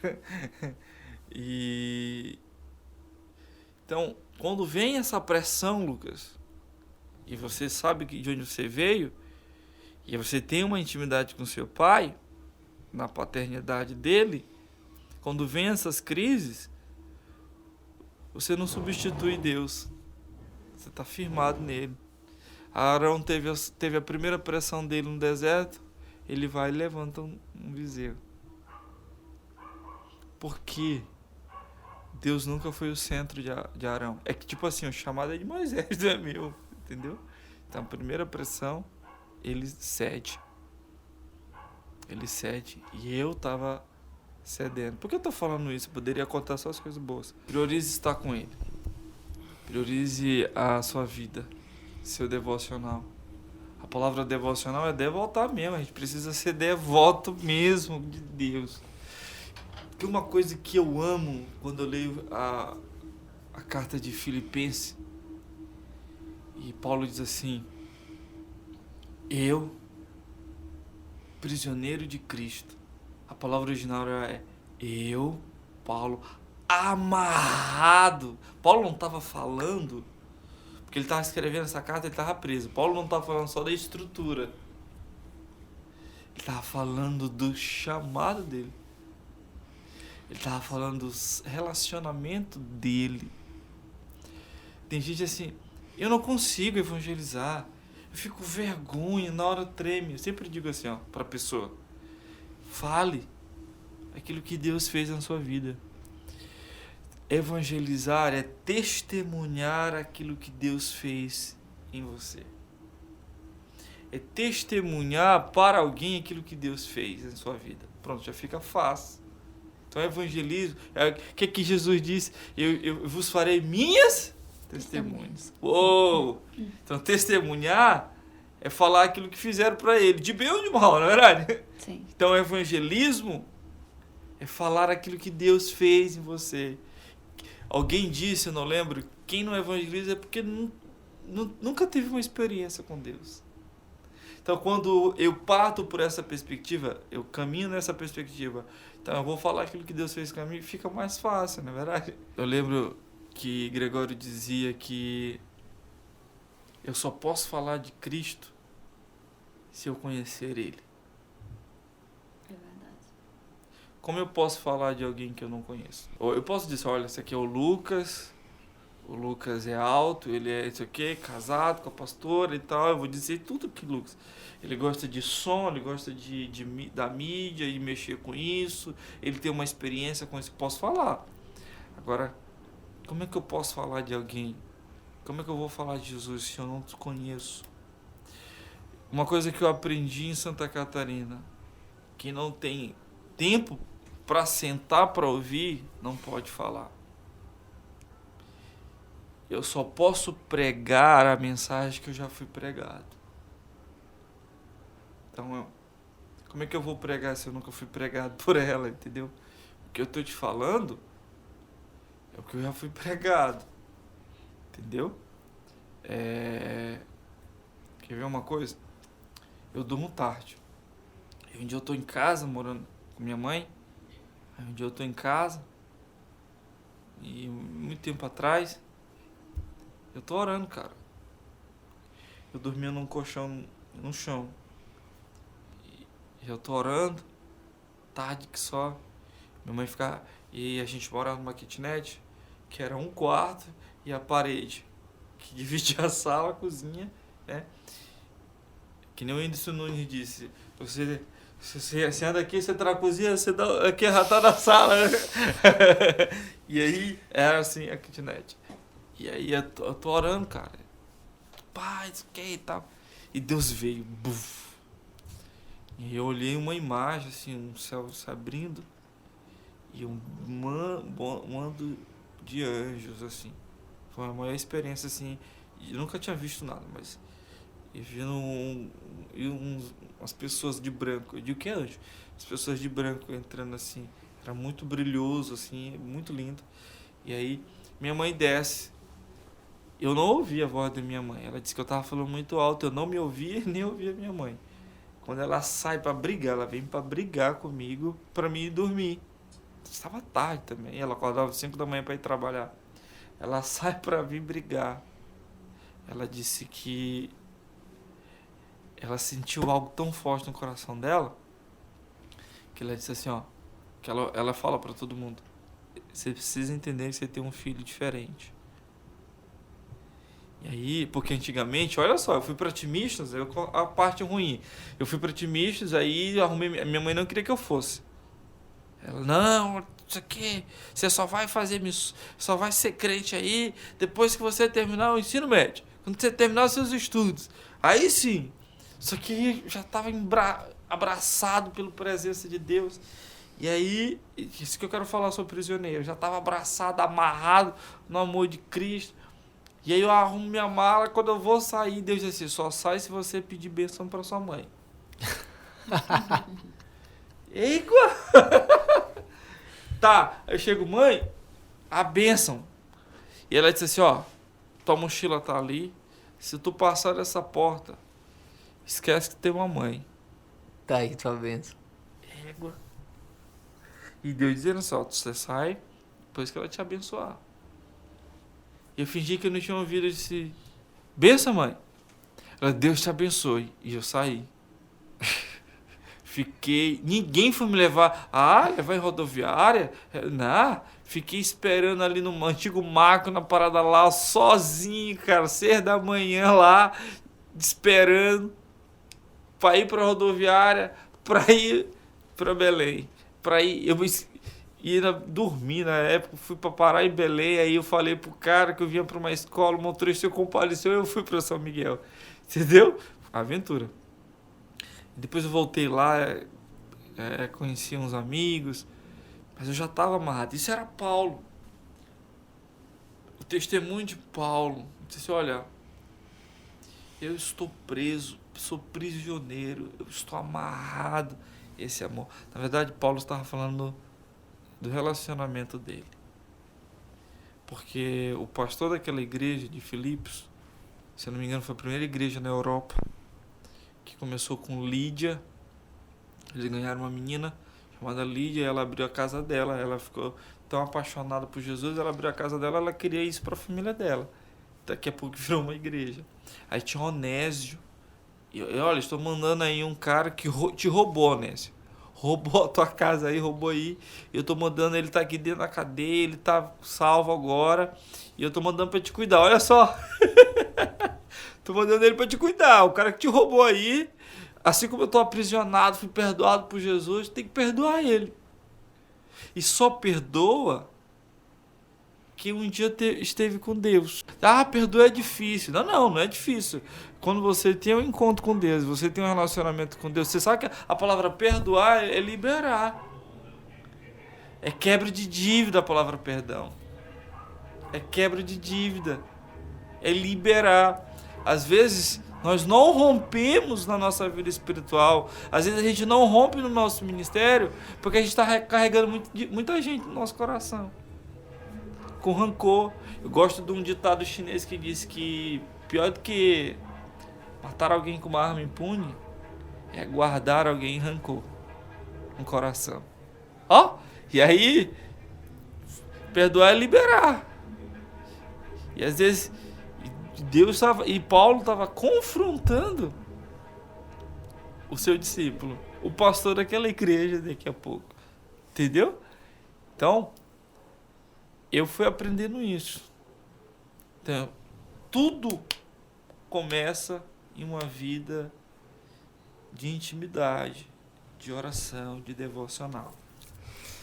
Então, quando vem essa pressão, Lucas, e você sabe de onde você veio, e você tem uma intimidade com seu pai, na paternidade dele, quando vem essas crises, você não substitui Deus. Você está firmado nele. Arão teve a primeira pressão dele no deserto, ele vai e levanta um bezerro. Por quê? Deus nunca foi o centro de Arão. É que tipo assim, o chamado é de Moisés, não é meu. Entendeu? Então a primeira pressão, ele cede. E eu estava cedendo. Por que eu estou falando isso? Eu poderia contar só as coisas boas. Priorize estar com Ele. Priorize a sua vida, seu devocional. A palavra devocional é devotar mesmo. A gente precisa ser devoto mesmo de Deus. Porque uma coisa que eu amo quando eu leio a carta de Filipenses, e Paulo diz assim: eu, prisioneiro de Cristo. A palavra original é eu, Paulo, amarrado. Paulo não estava falando, porque ele estava escrevendo essa carta, ele estava preso. Paulo não estava falando só da estrutura. Ele estava falando do chamado dele. Ele estava falando do relacionamento dele. Tem gente assim, eu não consigo evangelizar. Eu fico com vergonha, na hora treme. Eu sempre digo assim, ó, para a pessoa: fale aquilo que Deus fez na sua vida. Evangelizar é testemunhar aquilo que Deus fez em você. É testemunhar para alguém aquilo que Deus fez na sua vida. Pronto, já fica fácil. Então, evangelismo, o que Jesus disse? Eu vos farei minhas testemunhas. Uou! Então, testemunhar é falar aquilo que fizeram para ele, de bem ou de mal, não é verdade? Sim. Então, evangelismo é falar aquilo que Deus fez em você. Alguém disse, eu não lembro, quem não evangeliza é porque nunca teve uma experiência com Deus. Então, quando eu parto por essa perspectiva, eu caminho nessa perspectiva, então eu vou falar aquilo que Deus fez comigo, fica mais fácil, não é verdade? Eu lembro que Gregório dizia que eu só posso falar de Cristo se eu conhecer Ele. É verdade. Como eu posso falar de alguém que eu não conheço? Ou eu posso dizer, olha, esse aqui é o Lucas é alto, ele é isso aqui, casado com a pastora e tal, eu vou dizer tudo que Lucas. Ele gosta de som, ele gosta da mídia e mexer com isso, ele tem uma experiência com isso, posso falar. Agora, como é que eu posso falar de alguém? Como é que eu vou falar de Jesus se eu não te conheço? Uma coisa que eu aprendi em Santa Catarina, quem não tem tempo para sentar para ouvir, não pode falar. Eu só posso pregar a mensagem que eu já fui pregado. Então, como é que eu vou pregar se eu nunca fui pregado por ela, entendeu? O que eu estou te falando é o que eu já fui pregado, entendeu? Quer ver uma coisa? Eu durmo tarde. Um dia eu estou em casa, morando com minha mãe. Um dia eu estou em casa. E muito tempo atrás, eu tô orando, cara. Eu dormia num colchão no chão. E eu tô orando, tarde que só. Minha mãe ficava... E a gente morava numa kitnet, que era um quarto e a parede, que dividia a sala, a cozinha, né? Que nem o Whindersson Nunes disse, você anda aqui, você tá na cozinha, você dá, aqui já tá na sala. E aí, era assim a kitnet. E aí eu tô orando, cara. Pai, isso que e tal. E Deus veio. Buf. E eu olhei uma imagem, assim, um céu se abrindo. E um mando de anjos, assim. Foi uma maior experiência, assim. Eu nunca tinha visto nada, mas... Eu vi umas pessoas de branco. Eu digo que é anjo. As pessoas de branco entrando, assim. Era muito brilhoso, assim, muito lindo. E aí, minha mãe desce. Eu não ouvi a voz da minha mãe. Ela disse que eu tava falando muito alto. Eu não me ouvia nem ouvia minha mãe. Quando ela sai pra brigar, ela vem pra brigar comigo pra mim ir dormir. Estava tarde também. Ela acordava às 5 da manhã pra ir trabalhar. Ela sai pra vir brigar. Ela disse que ela sentiu algo tão forte no coração dela que ela disse assim, ó, que ela fala pra todo mundo: você precisa entender que você tem um filho diferente. E aí, porque antigamente, olha só, eu fui pra Timistas, a parte ruim, eu fui pra Timistas, aí arrumei, minha mãe não queria que eu fosse. Ela, não, isso aqui, você só vai só vai ser crente aí depois que você terminar o ensino médio, quando você terminar os seus estudos. Aí sim, isso aqui já estava abraçado pela presença de Deus. E aí, isso que eu quero falar sobre prisioneiro. Eu já estava abraçado, amarrado no amor de Cristo. E aí eu arrumo minha mala, quando eu vou sair, Deus diz assim, só sai se você pedir bênção para sua mãe. Égua! Tá, eu chego, mãe, a bênção. E ela disse assim, ó, tua mochila tá ali, se tu passar dessa porta, esquece que tem uma mãe. Tá aí, tua bênção. Égua. E Deus dizendo assim, ó, você sai, depois que ela te abençoar. Eu fingi que eu não tinha ouvido, eu disse, benção, mãe. Ela, Deus te abençoe. E eu saí. Fiquei, ninguém foi me levar, levar em rodoviária? Não, fiquei esperando ali no antigo Marco, na parada lá, sozinho, cara, 6 da manhã lá, esperando pra ir pra rodoviária, pra ir pra Belém, pra ir, eu ia dormir na época, fui pra parar em Belém, aí eu falei pro cara que eu vinha pra uma escola, o motorista compareceu, eu fui pra São Miguel, entendeu? Aventura. Depois eu voltei lá, conheci uns amigos, mas eu já estava amarrado. Isso era Paulo. O testemunho de Paulo. Disse, olha, eu estou preso, sou prisioneiro, eu estou amarrado. Esse amor. Na verdade, Paulo estava falando do relacionamento dele. Porque o pastor daquela igreja de Filipos, se eu não me engano, foi a primeira igreja na Europa, que começou com Lídia. Eles ganharam uma menina chamada Lídia, ela abriu a casa dela, ela ficou tão apaixonada por Jesus, ela abriu a casa dela, ela queria isso para a família dela. Daqui a pouco virou uma igreja. Aí tinha Onésio. E olha, estou mandando aí um cara que te roubou, Onésio. Roubou a tua casa aí, roubou aí. Eu tô mandando, ele tá aqui dentro da cadeia, ele tá salvo agora. E eu tô mandando para te cuidar, olha só. Tô mandando ele para te cuidar. O cara que te roubou aí, assim como eu tô aprisionado, fui perdoado por Jesus, tem que perdoar ele. E só perdoa que um dia esteve com Deus. Perdoar é difícil. Não é difícil. Quando você tem um encontro com Deus, você tem um relacionamento com Deus, você sabe que a palavra perdoar é liberar. É quebra de dívida a palavra perdão. É quebra de dívida. É liberar. Às vezes, nós não rompemos na nossa vida espiritual. Às vezes, a gente não rompe no nosso ministério porque a gente está carregando muita gente no nosso coração. Com rancor. Eu gosto de um ditado chinês que diz que pior do que matar alguém com uma arma impune é guardar alguém em rancor no coração. E aí, perdoar é liberar. E às vezes... Paulo estava confrontando o seu discípulo, o pastor daquela igreja daqui a pouco. Entendeu? Então, eu fui aprendendo isso. Então, tudo começa em uma vida de intimidade, de oração, de devocional.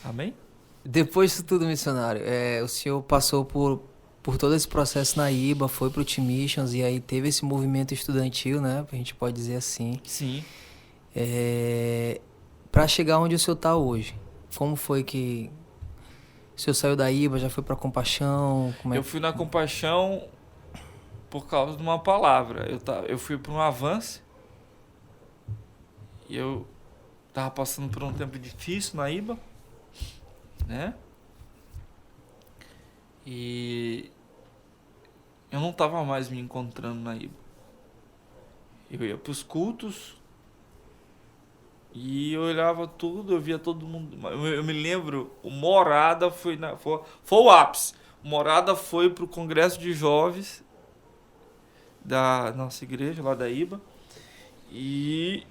Amém? Depois disso tudo, missionário, o senhor passou por todo esse processo na IBA, foi pro Team Missions e aí teve esse movimento estudantil, né? A gente pode dizer assim. Sim. Para chegar onde o senhor tá hoje, como foi que o senhor saiu da IBA, já foi pra Compaixão? Eu fui na Compaixão por causa de uma palavra. Eu fui para um Avance e eu tava passando por um tempo difícil na IBA, né? E eu não estava mais me encontrando na IBA. Eu ia para os cultos e eu olhava tudo, eu via todo mundo. Eu me lembro, o Morada foi o ápice. O Morada foi para o Congresso de Jovens da nossa igreja, lá da IBA. E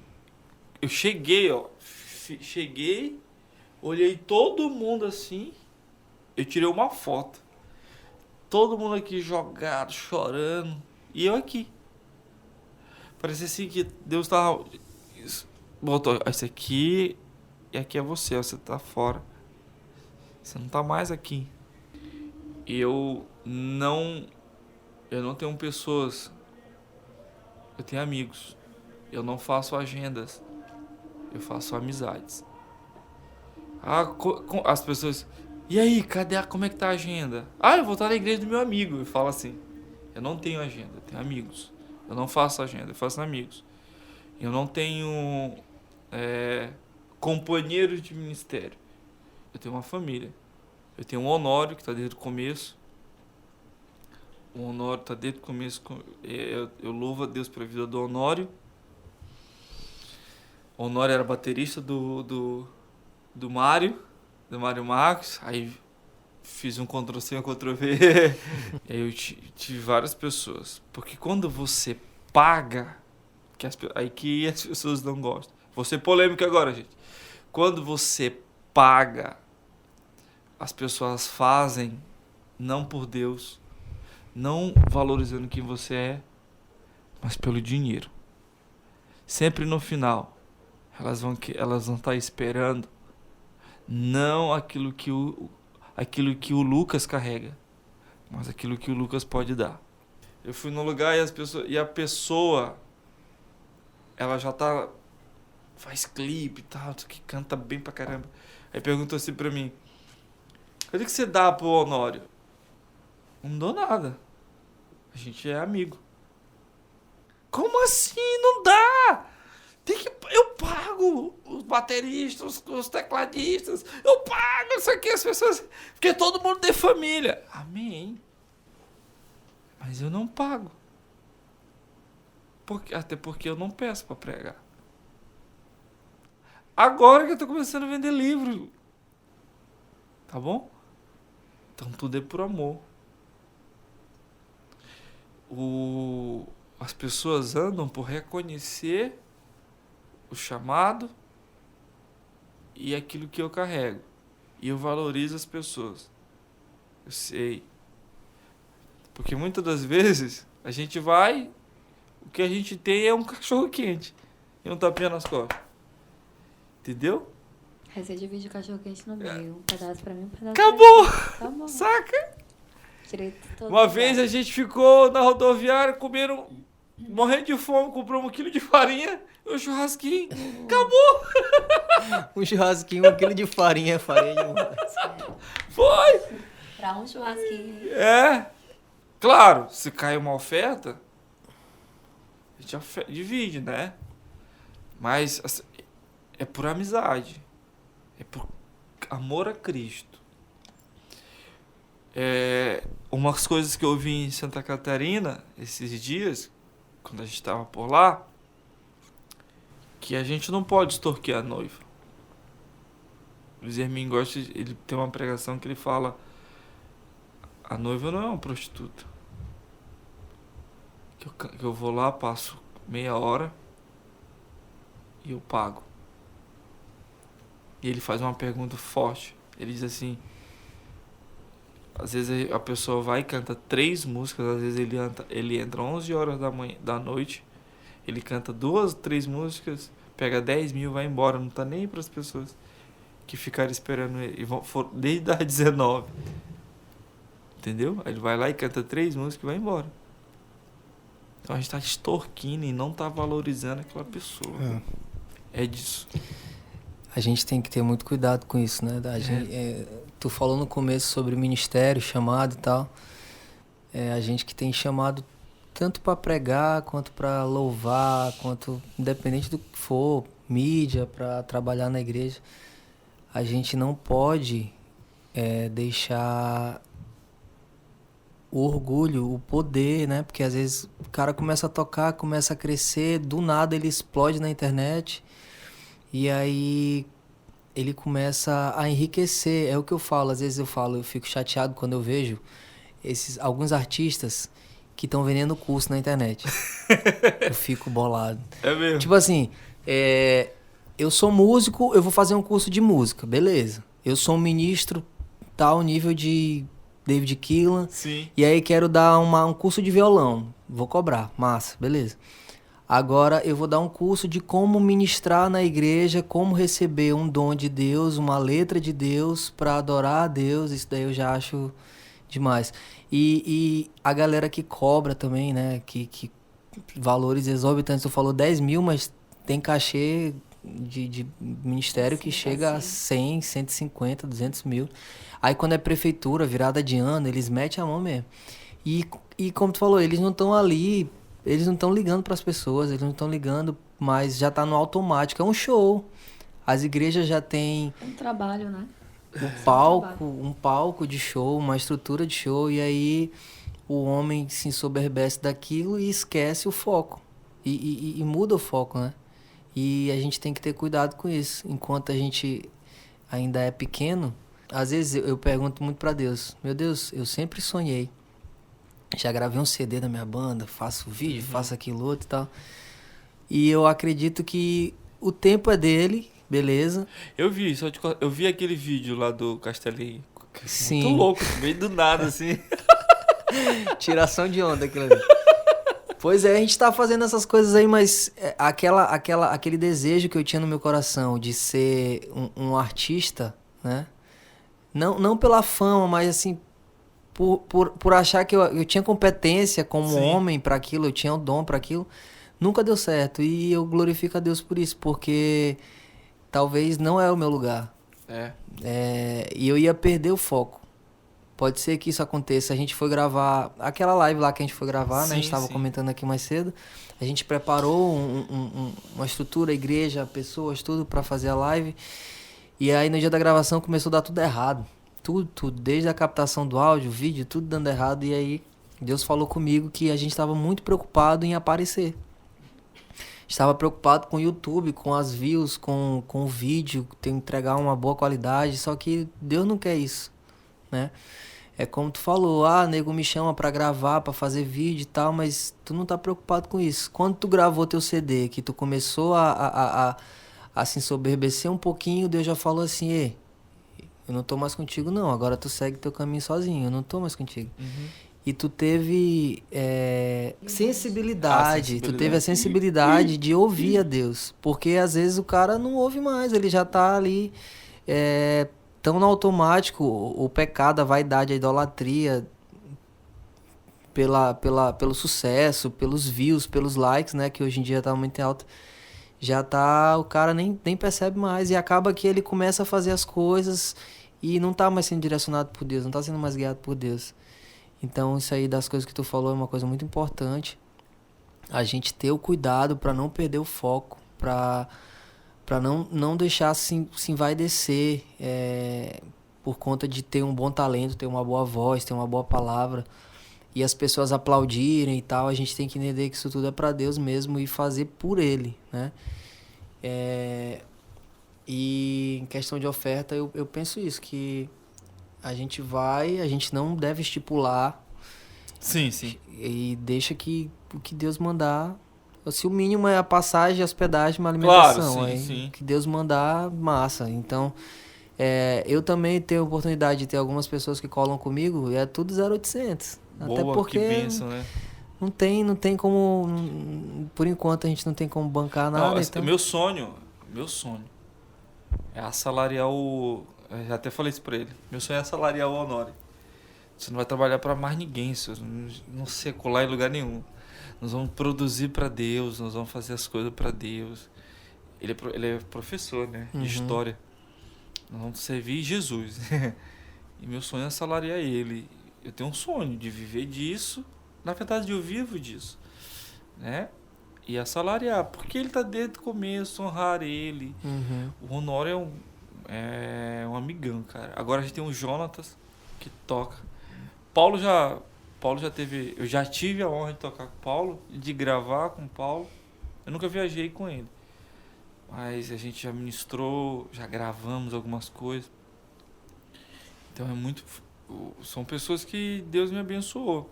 eu cheguei, olhei todo mundo assim, eu tirei uma foto. Todo mundo aqui jogado, chorando. E eu aqui. Parecia assim que Deus estava... Botou, esse aqui... E aqui é você, você tá fora. Você não tá mais aqui. E eu não tenho pessoas. Eu tenho amigos. Eu não faço agendas. Eu faço amizades. As pessoas... E aí, como é que tá a agenda? Eu vou estar na igreja do meu amigo. Eu falo assim, eu não tenho agenda, eu tenho amigos. Eu não faço agenda, eu faço amigos. Eu não tenho companheiros de ministério. Eu tenho uma família. Eu tenho um Honório, que está desde o começo. O Honório está desde o começo. Eu louvo a Deus pela vida do Honório. O Honório era baterista do Mário Marcos. Aí fiz um Ctrl-C, um Ctrl-V. E aí eu tive várias pessoas. Porque quando você paga, aí que as pessoas não gostam. Vou ser polêmico agora, gente. Quando você paga, as pessoas fazem não por Deus, não valorizando quem você é, mas pelo dinheiro. Sempre no final, elas vão estar esperando não aquilo que o Lucas carrega, mas aquilo que o Lucas pode dar. Eu fui no lugar e a pessoa ela já faz clipe e tal, que canta bem pra caramba. Aí perguntou assim pra mim, cadê que você dá pro Honório? Não dou nada. A gente é amigo. Como assim? Não dá! Eu pago os bateristas, os tecladistas, eu pago isso aqui, as pessoas. Porque todo mundo tem família. Amém. Mas eu não pago. Até porque eu não peço pra pregar. Agora que eu tô começando a vender livro. Tá bom? Então tudo é por amor. As pessoas andam por reconhecer o chamado e aquilo que eu carrego. E eu valorizo as pessoas. Eu sei. Porque muitas das vezes a gente vai, o que a gente tem é um cachorro quente e um tapinha nas costas. Entendeu? Aí você divide o cachorro quente no meio. Um pedaço pra mim, um pedaço Acabou! pra mim. Acabou. Saca? Direito todo. Uma vez a gente ficou na rodoviária comendo, morrendo de fome, comprou 1 quilo de farinha e um churrasquinho. Acabou! Um churrasquinho, 1 quilo de farinha demais. Foi! Pra um churrasquinho. Claro, se cai uma oferta, a gente divide, né? Mas assim, é por amizade. É por amor a Cristo. Umas coisas que eu vi em Santa Catarina esses dias, quando a gente estava por lá, que a gente não pode extorquir a noiva. O Zé Hermínio gosta, ele tem uma pregação que ele fala: a noiva não é uma prostituta. Que eu vou lá, passo meia hora e eu pago. E ele faz uma pergunta forte. Ele diz assim: às vezes a pessoa vai e canta 3 músicas, às vezes ele entra 11 horas da noite, ele canta 2, 3 músicas, pega 10 mil, vai embora, não tá nem para as pessoas que ficaram esperando ele, desde as 19. Entendeu? Aí ele vai lá e canta 3 músicas e vai embora. Então a gente tá extorquindo e não tá valorizando aquela pessoa. É disso. A gente tem que ter muito cuidado com isso, né? Tu falou no começo sobre ministério, chamado e tal. A gente que tem chamado tanto para pregar, quanto para louvar, quanto independente do que for, mídia, para trabalhar na igreja, a gente não pode deixar o orgulho, o poder, né? Porque às vezes o cara começa a tocar, começa a crescer, do nada ele explode na internet e aí ele começa a enriquecer. É o que eu falo, às vezes eu fico chateado quando eu vejo alguns artistas que estão vendendo curso na internet. Eu fico bolado. É mesmo? Tipo assim, eu sou músico, eu vou fazer um curso de música, beleza. Eu sou um ministro, tal nível de David Keelan. Sim. E aí quero dar um curso de violão. Vou cobrar, massa, beleza. Agora eu vou dar um curso de como ministrar na igreja, como receber um dom de Deus, uma letra de Deus para adorar a Deus. Isso daí eu já acho demais. E a galera que cobra também, né? Que valores exorbitantes. Tu falou 10 mil, mas tem cachê de ministério que chega a 100, 150, 200 mil. Aí quando é prefeitura, virada de ano, eles metem a mão mesmo. E como tu falou, eles não estão ali, eles não estão ligando para as pessoas, eles não estão ligando, mas já tá no automático. É um show. As igrejas já têm um trabalho, né? Um palco de show, uma estrutura de show, e aí o homem se ensoberbece daquilo e esquece o foco. E muda o foco, né? E a gente tem que ter cuidado com isso. Enquanto a gente ainda é pequeno, às vezes eu pergunto muito pra Deus: meu Deus, eu sempre sonhei. Já gravei um CD da minha banda, faço vídeo, faço aquilo outro e tal. E eu acredito que o tempo é dele, beleza? Eu vi aquele vídeo lá do Castelinho. Sim. Muito louco, meio do nada, assim. Tiração de onda aquilo ali. Pois é, a gente tá fazendo essas coisas aí, mas aquele desejo que eu tinha no meu coração de ser um artista, né? Não pela fama, mas assim, por achar que eu tinha competência como homem para aquilo, eu tinha o dom para aquilo, nunca deu certo. E eu glorifico a Deus por isso, porque talvez não é o meu lugar. E eu ia perder o foco. Pode ser que isso aconteça. A gente foi gravar... Aquela live lá que a gente foi gravar, né? A gente estava comentando aqui mais cedo. A gente preparou uma estrutura, igreja, pessoas, tudo para fazer a live. E aí no dia da gravação começou a dar tudo errado. Tudo. Desde a captação do áudio, vídeo, tudo dando errado. E aí Deus falou comigo que a gente estava muito preocupado em aparecer. Estava preocupado com o YouTube, com as views, com o vídeo, tem que entregar uma boa qualidade. Só que Deus não quer isso, né? É como tu falou, nego me chama pra gravar, pra fazer vídeo e tal, mas tu não tá preocupado com isso. Quando tu gravou teu CD, que tu começou a se ensoberbecer um pouquinho, Deus já falou assim: ei, eu não tô mais contigo não, agora tu segue teu caminho sozinho, eu não tô mais contigo. E tu teve sensibilidade, tu teve a sensibilidade de ouvir a Deus, porque às vezes o cara não ouve mais, ele já tá ali... tão no automático, o pecado, a vaidade, a idolatria, pelo sucesso, pelos views, pelos likes, né, que hoje em dia tá muito em alta, já tá, o cara nem percebe mais, e acaba que ele começa a fazer as coisas e não tá mais sendo direcionado por Deus, não tá sendo mais guiado por Deus. Então isso aí das coisas que tu falou é uma coisa muito importante, a gente ter o cuidado para não perder o foco, para não deixar se envaidecer por conta de ter um bom talento, ter uma boa voz, ter uma boa palavra, e as pessoas aplaudirem e tal. A gente tem que entender que isso tudo é para Deus mesmo e fazer por Ele, né? E em questão de oferta, eu penso isso, que a gente não deve estipular. Sim. E deixa que o que Deus mandar... Se o mínimo é a passagem, a hospedagem, uma alimentação. Claro, sim. Que Deus mandar, massa. Então, eu também tenho a oportunidade de ter algumas pessoas que colam comigo, e é tudo 0800. Boa, até porque que bênção, né? Não tem como... Por enquanto, a gente não tem como bancar nada. Não, então... Meu sonho é assalariar o... Eu já até falei isso pra ele. Meu sonho é assalariar o Honório. Você não vai trabalhar pra mais ninguém, você não circular em lugar nenhum. Nós vamos produzir para Deus, nós vamos fazer as coisas para Deus. Ele é professor, né? De história. Nós vamos servir Jesus. E meu sonho é assalariar ele. Eu tenho um sonho de viver disso. Na verdade, eu vivo disso, né? E assalariar, porque ele está desde o começo, honrar ele. O Honório é um amigão, cara. Agora a gente tem o Jonatas, que toca. Paulo já teve... Eu já tive a honra de tocar com o Paulo, de gravar com o Paulo. Eu nunca viajei com ele. Mas a gente já ministrou, já gravamos algumas coisas. Então são pessoas que Deus me abençoou.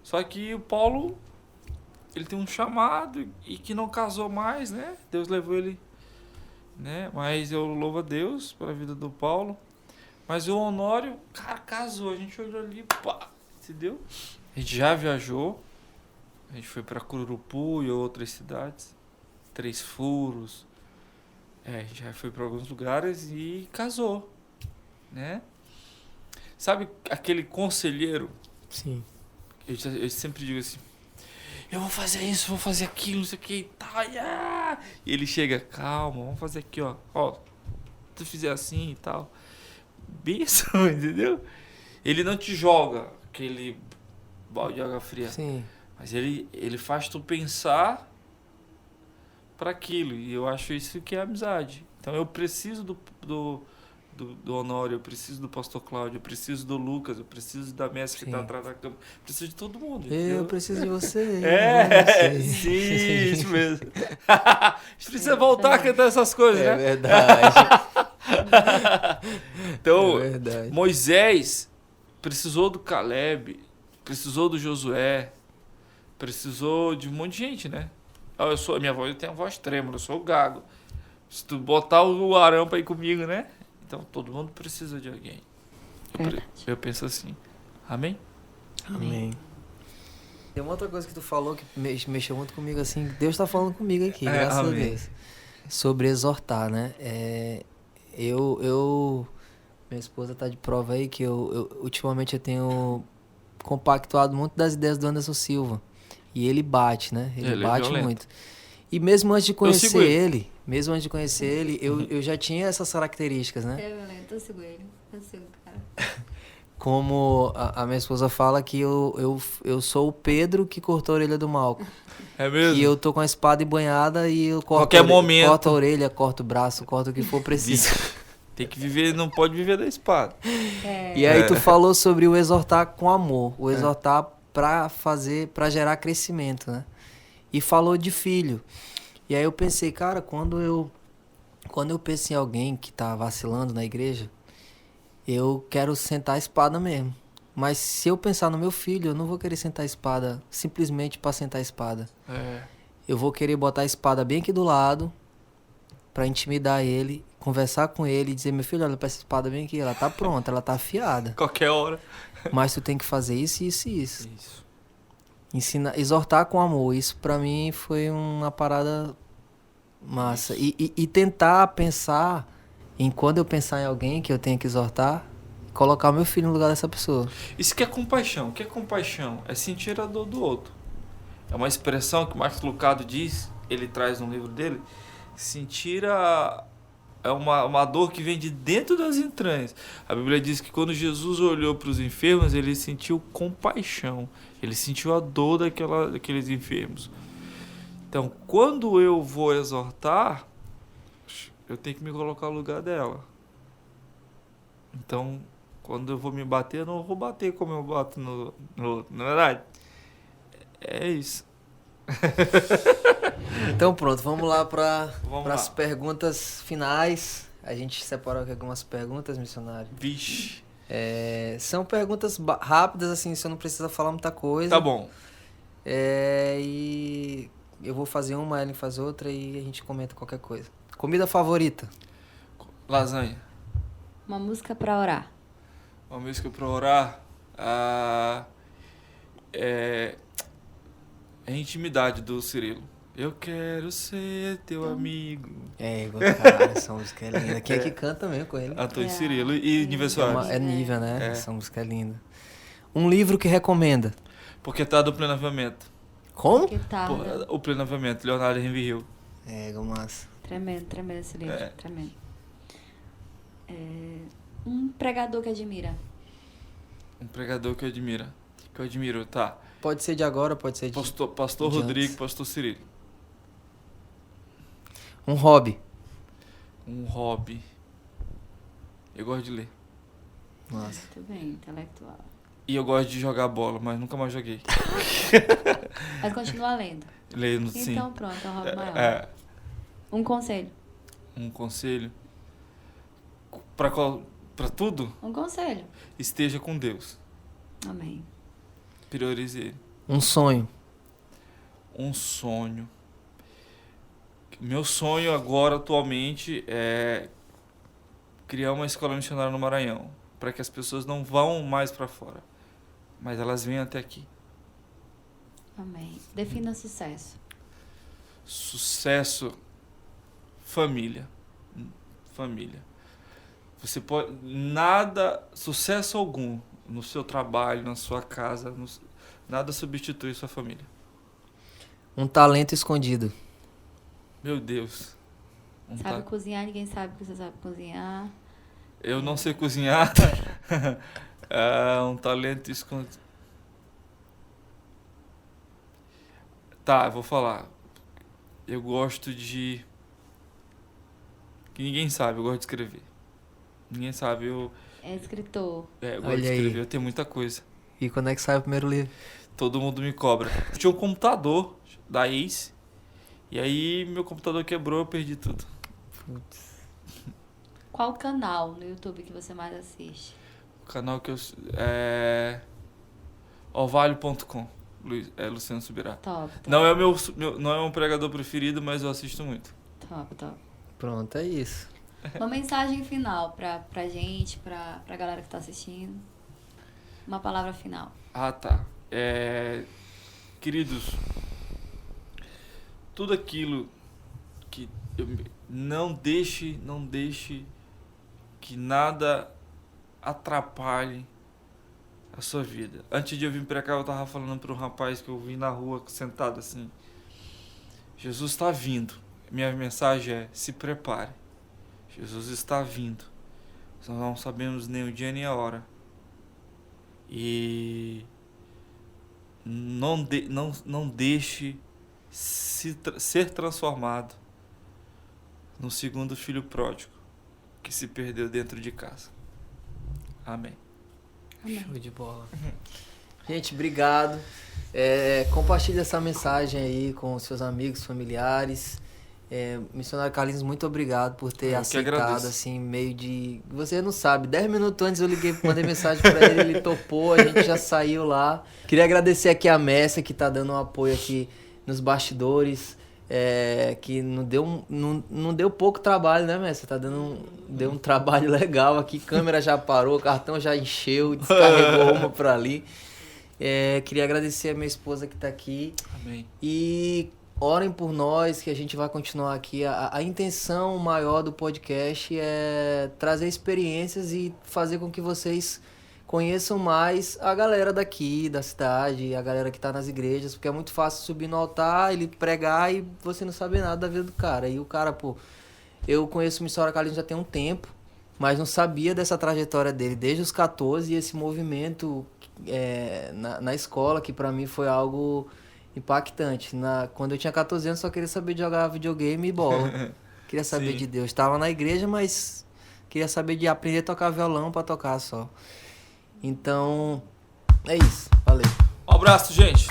Só que o Paulo, ele tem um chamado e que não casou mais, né? Deus levou ele, né? Mas eu louvo a Deus pela vida do Paulo. Mas o Honório, cara, casou. A gente olhou ali, pá, entendeu? A gente já viajou. A gente foi pra Cururupu e outras cidades. 3 Furos. A gente já foi pra alguns lugares e casou, né? Sabe aquele conselheiro? Sim. Eu sempre digo assim, eu vou fazer isso, vou fazer aquilo, não sei o que, tá, yeah. E ele chega, calma, vamos fazer aqui, ó, se tu fizer assim e tal, benção, entendeu? Ele não te joga aquele balde de água fria. Sim. Mas ele faz tu pensar para aquilo. E eu acho isso que é amizade. Então eu preciso do Honório, eu preciso do pastor Cláudio, eu preciso do Lucas, eu preciso da Messi que tá atrás da câmera. Eu preciso de todo mundo. Eu preciso de você. Sim, isso mesmo. A gente precisa voltar a cantar essas coisas, né? É verdade. Então, é verdade. Moisés precisou do Caleb, precisou do Josué, precisou de um monte de gente, né? Minha voz tem uma voz trêmula, eu sou o gago. Se tu botar o Arão pra ir comigo, né? Então todo mundo precisa de alguém. Eu penso assim. Amém? Amém. Tem uma outra coisa que tu falou que mexeu muito comigo, assim. Deus tá falando comigo aqui, graças a Deus. Sobre exortar, né? Minha esposa tá de prova aí que ultimamente eu tenho compactuado muito das ideias do Anderson Silva. E ele bate, né? Ele bate muito. E mesmo antes de conhecer ele, eu já tinha essas características, né? É violento, eu sigo ele. Eu sigo o cara. Como a minha esposa fala que eu sou o Pedro que cortou a orelha do Malco. É mesmo? E eu tô com a espada embanhada e eu corto a orelha, corto o braço, corto o que for preciso. Tem que viver, não pode viver da espada. E aí tu falou sobre o exortar com amor, o exortar pra gerar crescimento, né? E falou de filho. E aí eu pensei, cara, quando eu penso em alguém que tá vacilando na igreja, eu quero sentar a espada mesmo. Mas se eu pensar no meu filho, eu não vou querer sentar a espada simplesmente pra sentar a espada. Eu vou querer botar a espada bem aqui do lado pra intimidar ele, conversar com ele e dizer, meu filho, olha pra essa espada bem aqui, ela tá pronta, ela tá afiada. Qualquer hora. Mas tu tem que fazer isso, isso e isso. Exortar com amor, isso pra mim foi uma parada massa. E tentar pensar em quando eu pensar em alguém que eu tenho que exortar, colocar o meu filho no lugar dessa pessoa. Isso que é compaixão. O que é compaixão? É sentir a dor do outro. É uma expressão que o Marcos Lucado diz, ele traz no livro dele, sentir é uma dor que vem de dentro das entranhas. A Bíblia diz que quando Jesus olhou para os enfermos, ele sentiu compaixão. Ele sentiu a dor daqueles enfermos. Então, quando eu vou exortar, eu tenho que me colocar no lugar dela. Então, quando eu vou me bater, eu não vou bater como eu bato no outro. Não é verdade? É isso. Então pronto, vamos lá para as perguntas finais. A gente separou aqui algumas perguntas, missionário. Vixe. São perguntas rápidas, assim, você não precisa falar muita coisa. Tá bom. E eu vou fazer uma, a Ellen faz outra e a gente comenta qualquer coisa. Comida favorita? Lasanha. Uma música pra orar. Uma música pra orar? É a intimidade do Cirilo. Eu quero ser teu amigo. Cara, essa música é linda. Quem é que canta mesmo com ele? Antônio Cirilo e Nível Soares. É Nível, né? Essa música é linda. Um livro que recomenda? Porque tá do Pleno Avivamento. Como? O Pleno Avivamento, Leonardo Henry Hill. Massa. Tremendo esse livro, tremendo. Um pregador que admira. Um pregador que eu admiro, tá. Pode ser de agora, pode ser de... Pastor Rodrigo, antes. Pastor Cirilo. Um hobby. Eu gosto de ler. Nossa. Muito bem, intelectual. E eu gosto de jogar bola, mas nunca mais joguei. Mas continua lendo. Lendo, sim. Então pronto, é um hobby maior. Um conselho. Um conselho? Pra tudo? Um conselho. Esteja com Deus. Amém. Priorize ele. Um sonho. Meu sonho agora, atualmente, é criar uma escola missionária no Maranhão, para que as pessoas não vão mais para fora, mas elas venham até aqui. Amém. Defina sucesso. Sucesso, família. Você pode sucesso algum no seu trabalho, na sua casa, nada substitui sua família. Um talento escondido. Meu Deus. Sabe cozinhar, ninguém sabe que você sabe cozinhar. Eu não sei cozinhar. Um talento escondido. Tá, eu vou falar. Eu gosto de... Que ninguém sabe, eu gosto de escrever. Ninguém sabe, eu... É escritor. Eu gosto de escrever, eu tenho muita coisa. E quando é que sai o primeiro livro? Todo mundo me cobra. Eu tinha um computador da Ace, e aí meu computador quebrou, eu perdi tudo. Putz. Qual canal no YouTube que você mais assiste? O canal que eu... Ovalho.com. Luciano Subirá. Top. Não é não é um pregador preferido, mas eu assisto muito. Top. Pronto, é isso. Uma mensagem final pra gente, pra galera que tá assistindo. Uma palavra final. Ah, tá. Queridos, tudo aquilo que... Não deixe que nada atrapalhe a sua vida. Antes de eu vir pra cá, eu tava falando para um rapaz que eu vi na rua, sentado assim. Jesus está vindo. Minha mensagem é: se prepare. Jesus está vindo. Nós não sabemos nem o dia nem a hora. E não deixe ser transformado no segundo filho pródigo que se perdeu dentro de casa. Amém. Show de bola. Gente, obrigado. Compartilhe essa mensagem aí com seus amigos, familiares. Missionário Carlinhos, muito obrigado por ter aceitado, assim, meio de... Você não sabe, 10 minutos antes eu mandei mensagem pra ele topou, a gente já saiu lá. Queria agradecer aqui a Messia, que tá dando um apoio aqui nos bastidores, que não deu pouco trabalho, né, Messia? Deu um trabalho legal aqui, câmera já parou, cartão já encheu, descarregou uma pra ali. Queria agradecer a minha esposa que tá aqui. Amém. E... orem por nós, que a gente vai continuar aqui. A intenção maior do podcast é trazer experiências e fazer com que vocês conheçam mais a galera daqui, da cidade, a galera que tá nas igrejas, porque é muito fácil subir no altar, ele pregar e você não sabe nada da vida do cara. E o cara, eu conheço o Missionário Carlinhos já tem um tempo, mas não sabia dessa trajetória dele desde os 14, e esse movimento na escola, que pra mim foi algo... impactante. Quando eu tinha 14 anos, só queria saber de jogar videogame e bola. Queria saber de Deus. Estava na igreja, mas queria saber de aprender a tocar violão para tocar só. Então, é isso. Valeu. Um abraço, gente.